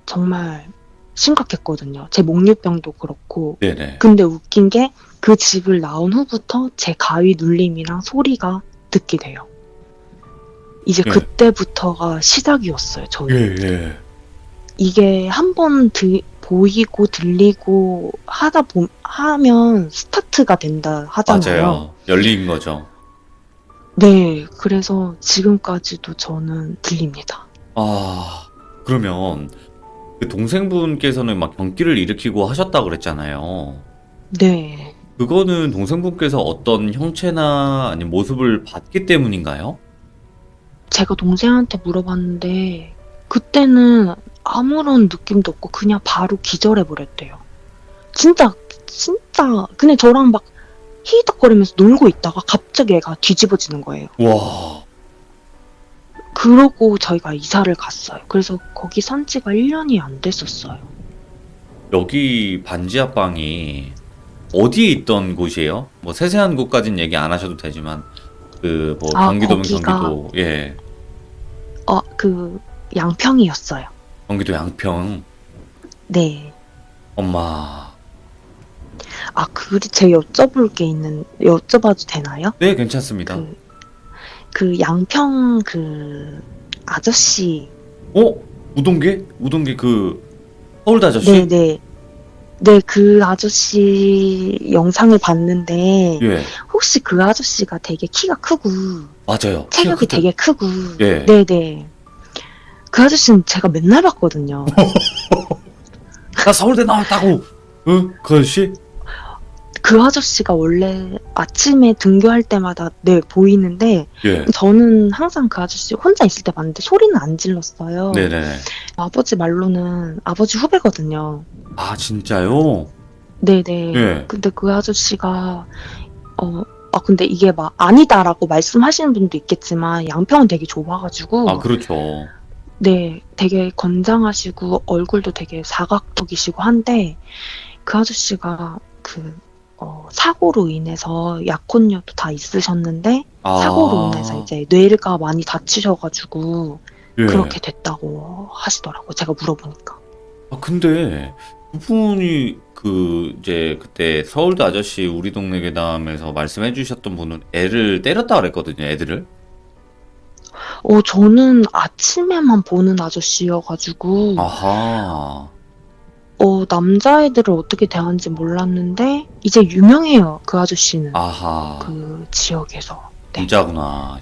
Speaker 3: 정말 심각했거든요. 제 목류병도 그렇고.
Speaker 1: 네네.
Speaker 3: 근데 웃긴 게 그 집을 나온 후부터 제 가위 눌림이랑 소리가 듣게 돼요. 이제
Speaker 1: 예.
Speaker 3: 그때부터가 시작이었어요. 저희.
Speaker 1: 예.
Speaker 3: 이게 한번 보이고 들리고 하면 스타트가 된다 하잖아요.
Speaker 1: 맞아요. 열린 거죠.
Speaker 3: 네, 그래서 지금까지도 저는 들립니다.
Speaker 1: 아, 그러면 그 동생분께서는 막 경기를 일으키고 하셨다고 그랬잖아요.
Speaker 3: 네.
Speaker 1: 그거는 동생분께서 어떤 형체나 아니면 모습을 봤기 때문인가요?
Speaker 3: 제가 동생한테 물어봤는데 그때는 아무런 느낌도 없고 그냥 바로 기절해버렸대요. 진짜 그냥 저랑 막 히덕거리면서 놀고 있다가 갑자기 애가 뒤집어지는 거예요.
Speaker 1: 와,
Speaker 3: 그러고 저희가 이사를 갔어요. 그래서 거기 산 지가 1년이 안 됐었어요.
Speaker 1: 여기 반지 앞방이 어디에 있던 곳이에요? 뭐 세세한 곳까진 얘기 안 하셔도 되지만 그 뭐 경기도면
Speaker 3: 거기가-
Speaker 1: 경기도, 예,
Speaker 3: 그 양평이었어요.
Speaker 1: 경기도 양평.
Speaker 3: 네.
Speaker 1: 엄마.
Speaker 3: 제가 여쭤봐도 되나요?
Speaker 1: 네, 괜찮습니다.
Speaker 3: 그 양평 그 아저씨.
Speaker 1: 우동계 그 서울대 아저씨?
Speaker 3: 네네. 네, 그 아저씨 영상을 봤는데
Speaker 1: 예,
Speaker 3: 혹시 그 아저씨가 되게 키가 크고
Speaker 1: 맞아요. 키가
Speaker 3: 체격이
Speaker 1: 크죠.
Speaker 3: 되게 크고
Speaker 1: 예.
Speaker 3: 네네. 그 아저씨는 제가 맨날 봤거든요.
Speaker 1: 나 서울대 나왔다고. 응? 그 아저씨?
Speaker 3: 그 아저씨가 원래 아침에 등교할 때마다 네 보이는데
Speaker 1: 예.
Speaker 3: 저는 항상 그 아저씨 혼자 있을 때 봤는데 소리는 안 질렀어요.
Speaker 1: 네네.
Speaker 3: 아버지 말로는 아버지 후배거든요.
Speaker 1: 아, 진짜요?
Speaker 3: 네네.
Speaker 1: 예.
Speaker 3: 근데 그 아저씨가 근데 이게 막 아니다라고 말씀하시는 분도 있겠지만 양평은 되게 좁아가지고
Speaker 1: 아, 그렇죠.
Speaker 3: 네, 되게 건장하시고 얼굴도 되게 사각턱이시고 한데 그 아저씨가 사고로 인해서 약혼녀도 다 있으셨는데
Speaker 1: 아.
Speaker 3: 사고로 인해서 이제 뇌가 많이 다치셔가지고
Speaker 1: 예.
Speaker 3: 그렇게 됐다고 하시더라고요. 제가 물어보니까.
Speaker 1: 아, 근데 그분이 이제 그때 서울대 아저씨 우리 동네 괴담에서 말씀해 주셨던 분은 애를 때렸다 그랬거든요, 애들을.
Speaker 3: 저는 아침에만 보는 아저씨여가지고,
Speaker 1: 아하.
Speaker 3: 남자애들을 어떻게 대하는지 몰랐는데, 이제 유명해요, 그 아저씨는.
Speaker 1: 아하.
Speaker 3: 그 지역에서. 네.
Speaker 1: 부자구나.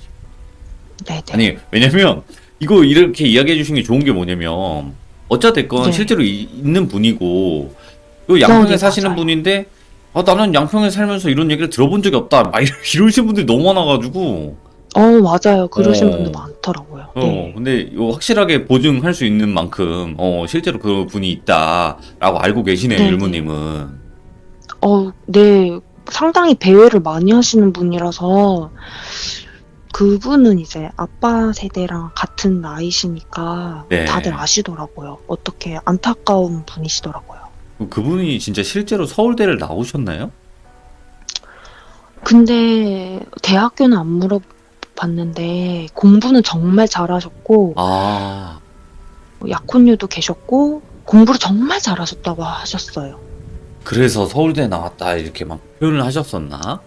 Speaker 3: 네네.
Speaker 1: 아니, 왜냐면 이거 이렇게 이야기해 주신 게 좋은 게 뭐냐면 어찌됐건
Speaker 3: 네.
Speaker 1: 실제로 있는 분이고 요 양평에
Speaker 3: 네,
Speaker 1: 사시는
Speaker 3: 맞아요.
Speaker 1: 분인데 나는 양평에 살면서 이런 얘기를 들어본 적이 없다. 막 이러신 분들이 너무 많아가지고.
Speaker 3: 맞아요. 그러신
Speaker 1: 어.
Speaker 3: 분들 많더라고요. 네.
Speaker 1: 근데 요 확실하게 보증할 수 있는 만큼 실제로 그 분이 있다라고 알고 계시네요,
Speaker 3: 네네.
Speaker 1: 율무님은.
Speaker 3: 네. 상당히 배회를 많이 하시는 분이라서, 그분은 이제 아빠 세대랑 같은 나이시니까
Speaker 1: 네.
Speaker 3: 다들 아시더라고요. 어떻게 안타까운 분이시더라고요.
Speaker 1: 그분이 진짜 실제로 서울대를 나오셨나요?
Speaker 3: 근데 대학교는 안 물어봤는데 공부는 정말 잘하셨고
Speaker 1: 아,
Speaker 3: 약혼녀도 계셨고 공부를 정말 잘하셨다고 하셨어요.
Speaker 1: 그래서 서울대 나왔다 이렇게 막 표현을 하셨었나?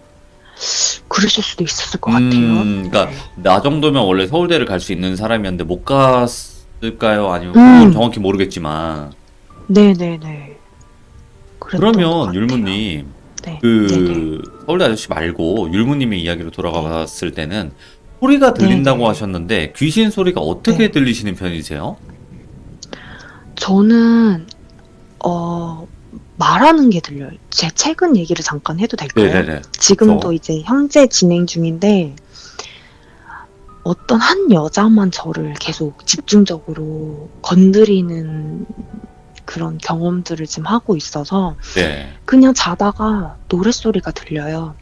Speaker 3: 그러실 수도 있었을 것 같아요.
Speaker 1: 그러니까 나 정도면 원래 서울대를 갈 수 있는 사람이었는데 못 갔을까요? 아니면
Speaker 3: 음.
Speaker 1: 그건 정확히 모르겠지만.
Speaker 3: 네네네. 그랬던 것
Speaker 1: 그러면
Speaker 3: 같아요.
Speaker 1: 율무님,
Speaker 3: 네. 네네.
Speaker 1: 그 서울대 아저씨 말고 율무님의 이야기로 돌아가 봤을 때는 소리가 들린다고
Speaker 3: 네네.
Speaker 1: 하셨는데 귀신 소리가 어떻게
Speaker 3: 네.
Speaker 1: 들리시는 편이세요?
Speaker 3: 저는 말하는 게 들려요. 제 최근 얘기를 잠깐 해도 될까요?
Speaker 1: 네네네.
Speaker 3: 지금도
Speaker 1: 그쵸.
Speaker 3: 이제 현재 진행 중인데 어떤 한 여자만 저를 계속 집중적으로 건드리는 그런 경험들을 지금 하고 있어서
Speaker 1: 네.
Speaker 3: 그냥 자다가 노랫소리가 들려요.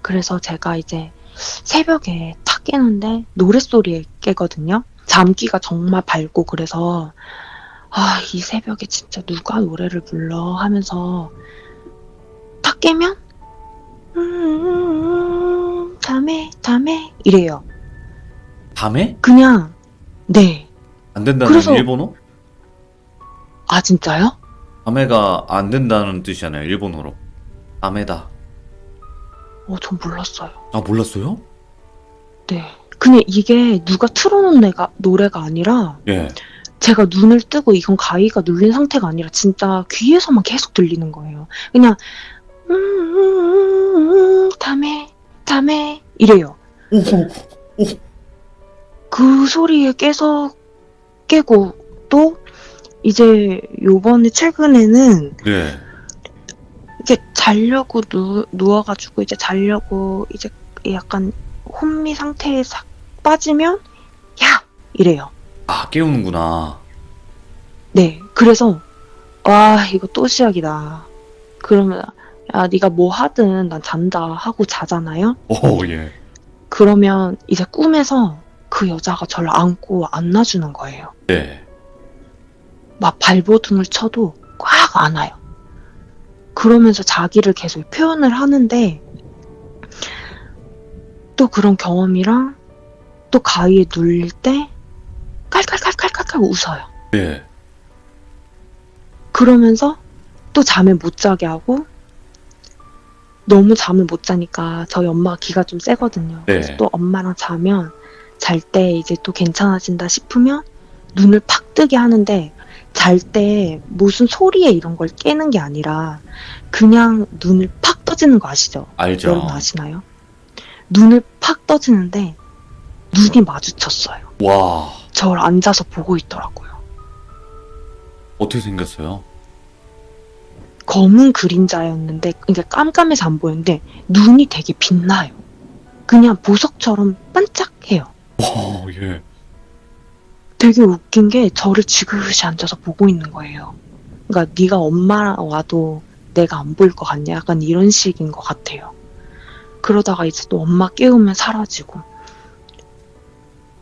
Speaker 3: 그래서 제가 이제 새벽에 탁 깨는데 노랫소리에 깨거든요. 잠기가 정말 밝고 그래서 이 새벽에 진짜 누가 노래를 불러 하면서 탁 깨면 잠에 이래요.
Speaker 1: 밤에?
Speaker 3: 그냥 네.
Speaker 1: 안 된다는
Speaker 3: 그래서-
Speaker 1: 일본어?
Speaker 3: 아 진짜요?
Speaker 1: 밤에가 안 된다는 뜻이잖아요, 일본어로. 밤에다.
Speaker 3: 전 몰랐어요.
Speaker 1: 아, 몰랐어요?
Speaker 3: 네. 그냥 이게 누가 틀어놓은 노래가 아니라
Speaker 1: 예.
Speaker 3: 제가 눈을 뜨고 이건 가위가 눌린 상태가 아니라 진짜 귀에서만 계속 들리는 거예요. 그냥 담에 이래요.
Speaker 1: 오,
Speaker 3: 그 소리에 깨고 또 이제 요번에 최근에는
Speaker 1: 네.
Speaker 3: 이게 자려고 누워가지고 이제 자려고 이제 약간 혼미 상태에 싹 빠지면 야 이래요.
Speaker 1: 아, 깨우는구나.
Speaker 3: 네, 그래서 이거 또 시작이다. 그러면 야 네가 뭐 하든 난 잔다 하고 자잖아요.
Speaker 1: 오, 예.
Speaker 3: 그러면 이제 꿈에서 그 여자가 저를 안고 안아주는 거예요.
Speaker 1: 네.
Speaker 3: 막 발버둥을 쳐도 꽉 안아요. 그러면서 자기를 계속 표현을 하는데 또 그런 경험이랑 또 가위에 눌릴 때 깔깔깔깔깔깔 웃어요.
Speaker 1: 네.
Speaker 3: 그러면서 또 잠을 못 자게 하고 너무 잠을 못 자니까 저희 엄마가 기가 좀 세거든요.
Speaker 1: 네.
Speaker 3: 그래서 또 엄마랑 자면 잘 때 이제 또 괜찮아진다 싶으면 눈을 팍 뜨게 하는데 잘 때 무슨 소리에 이런 걸 깨는 게 아니라 그냥 눈을 팍 떠지는 거 아시죠?
Speaker 1: 알죠.
Speaker 3: 여러분 아시나요? 눈을 팍 떠지는데 눈이 마주쳤어요.
Speaker 1: 와,
Speaker 3: 저를 앉아서 보고 있더라고요.
Speaker 1: 어떻게 생겼어요?
Speaker 3: 검은 그림자였는데 그러니까 깜깜해서 안 보였는데 눈이 되게 빛나요. 그냥 보석처럼 반짝해요.
Speaker 1: 오, 예.
Speaker 3: 되게 웃긴 게 저를 지그시 앉아서 보고 있는 거예요. 그러니까 네가 엄마랑 와도 내가 안 보일 것 같냐? 약간 이런 식인 것 같아요. 그러다가 이제 또 엄마 깨우면 사라지고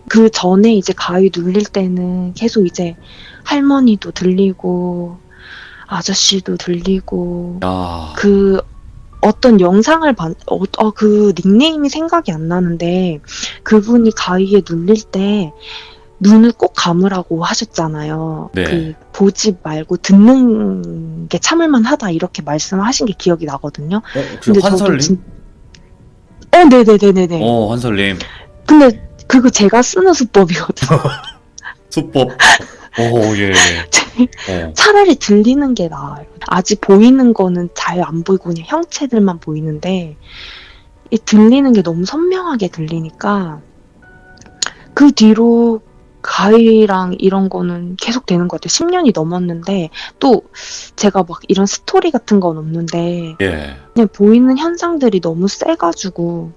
Speaker 3: 그 전에 이제 가위 눌릴 때는 계속 이제 할머니도 들리고 아저씨도 들리고
Speaker 1: 야,
Speaker 3: 그 어떤 영상을 그 닉네임이 생각이 안 나는데 그분이 가위에 눌릴 때 눈을 꼭 감으라고 하셨잖아요.
Speaker 1: 네.
Speaker 3: 그 보지 말고 듣는 게 참을만 하다 이렇게 말씀하신 게 기억이 나거든요.
Speaker 1: 혹시
Speaker 3: 근데 저도
Speaker 1: 환설님?
Speaker 3: 네네네네네.
Speaker 1: 환설님.
Speaker 3: 근데 그거 제가 쓰는 수법이거든요.
Speaker 1: 수법. 예.
Speaker 3: 차라리 들리는 게 나아요. 아직 보이는 거는 잘 안 보이고 그냥 형체들만 보이는데 이 들리는 게 너무 선명하게 들리니까 그 뒤로 가위랑 이런 거는 계속 되는 것 같아요. 10년이 넘었는데 또 제가 막 이런 스토리 같은 건 없는데
Speaker 1: 예.
Speaker 3: 그냥 보이는 현상들이 너무 세가지고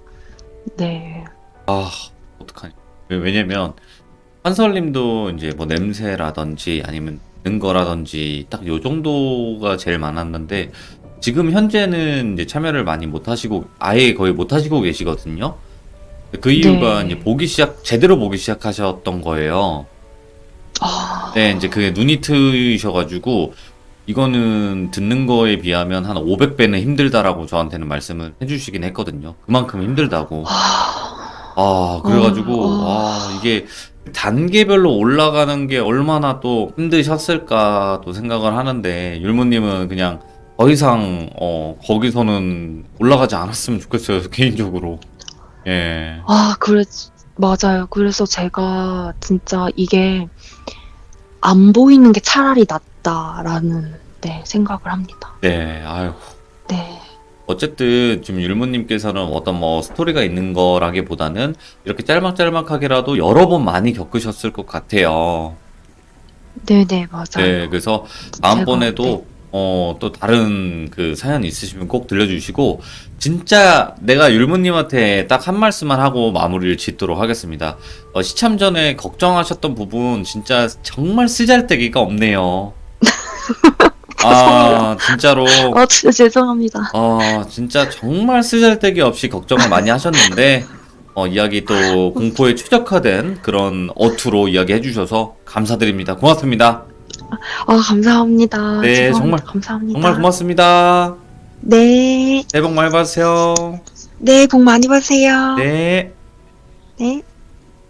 Speaker 3: 네.
Speaker 1: 어떡하냐. 왜냐면, 환설님도 이제 뭐 냄새라든지 아니면 듣는 거라든지 딱 요 정도가 제일 많았는데, 지금 현재는 이제 참여를 많이 못 하시고, 아예 거의 못 하시고 계시거든요. 그 이유가
Speaker 3: 네.
Speaker 1: 이제 제대로 보기 시작하셨던 거예요. 네, 이제 그게 눈이 트이셔가지고, 이거는 듣는 거에 비하면 한 500배는 힘들다라고 저한테는 말씀을 해주시긴 했거든요. 그만큼 힘들다고. 그래가지고, 이게 단계별로 올라가는 게 얼마나 또 힘드셨을까 또 생각을 하는데, 율무님은 그냥 더 이상, 거기서는 올라가지 않았으면 좋겠어요, 개인적으로. 예.
Speaker 3: 맞아요. 그래서 제가 진짜 이게 안 보이는 게 차라리 낫다라는 네, 생각을 합니다.
Speaker 1: 네, 아유.
Speaker 3: 네.
Speaker 1: 어쨌든 지금 율무님께서는 어떤 뭐 스토리가 있는 거라기보다는 이렇게 짤막짤막하게라도 여러 번 많이 겪으셨을 것 같아요.
Speaker 3: 네네, 맞아요.
Speaker 1: 네, 그래서
Speaker 3: 제가,
Speaker 1: 다음번에도
Speaker 3: 네.
Speaker 1: 또 다른 그 사연 있으시면 꼭 들려주시고, 진짜 내가 율무님한테 딱 한 말씀만 하고 마무리를 짓도록 하겠습니다. 시참 전에 걱정하셨던 부분 진짜 정말 쓰잘데기가 없네요. 진짜로.
Speaker 3: 진짜 죄송합니다.
Speaker 1: 진짜 정말 쓰잘데기 없이 걱정을 많이 하셨는데, 이야기 또 공포에 최적화된 그런 어투로 이야기해 주셔서 감사드립니다. 고맙습니다.
Speaker 3: 감사합니다.
Speaker 1: 네,
Speaker 3: 죄송합니다.
Speaker 1: 정말,
Speaker 3: 감사합니다.
Speaker 1: 정말 고맙습니다.
Speaker 3: 네.
Speaker 1: 새해 복 많이 받으세요.
Speaker 3: 네, 복 많이 받으세요.
Speaker 1: 네.
Speaker 3: 네.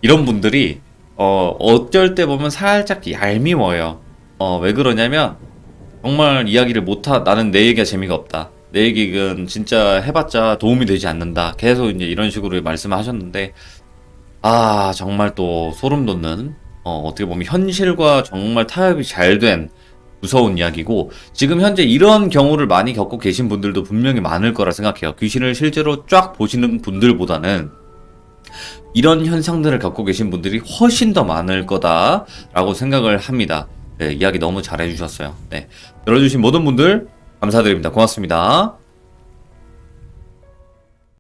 Speaker 1: 이런 분들이, 어쩔 때 보면 살짝 얄미워요. 왜 그러냐면, 정말 이야기를 나는 내 얘기가 재미가 없다. 내 얘기는 진짜 해봤자 도움이 되지 않는다. 계속 이제 이런 식으로 말씀하셨는데, 정말 또 소름 돋는, 어떻게 보면 현실과 정말 타협이 잘 된 무서운 이야기고, 지금 현재 이런 경우를 많이 겪고 계신 분들도 분명히 많을 거라 생각해요. 귀신을 실제로 쫙 보시는 분들보다는 이런 현상들을 겪고 계신 분들이 훨씬 더 많을 거다라고 생각을 합니다. 네, 이야기 너무 잘해주셨어요. 네, 들어주신 모든 분들 감사드립니다. 고맙습니다.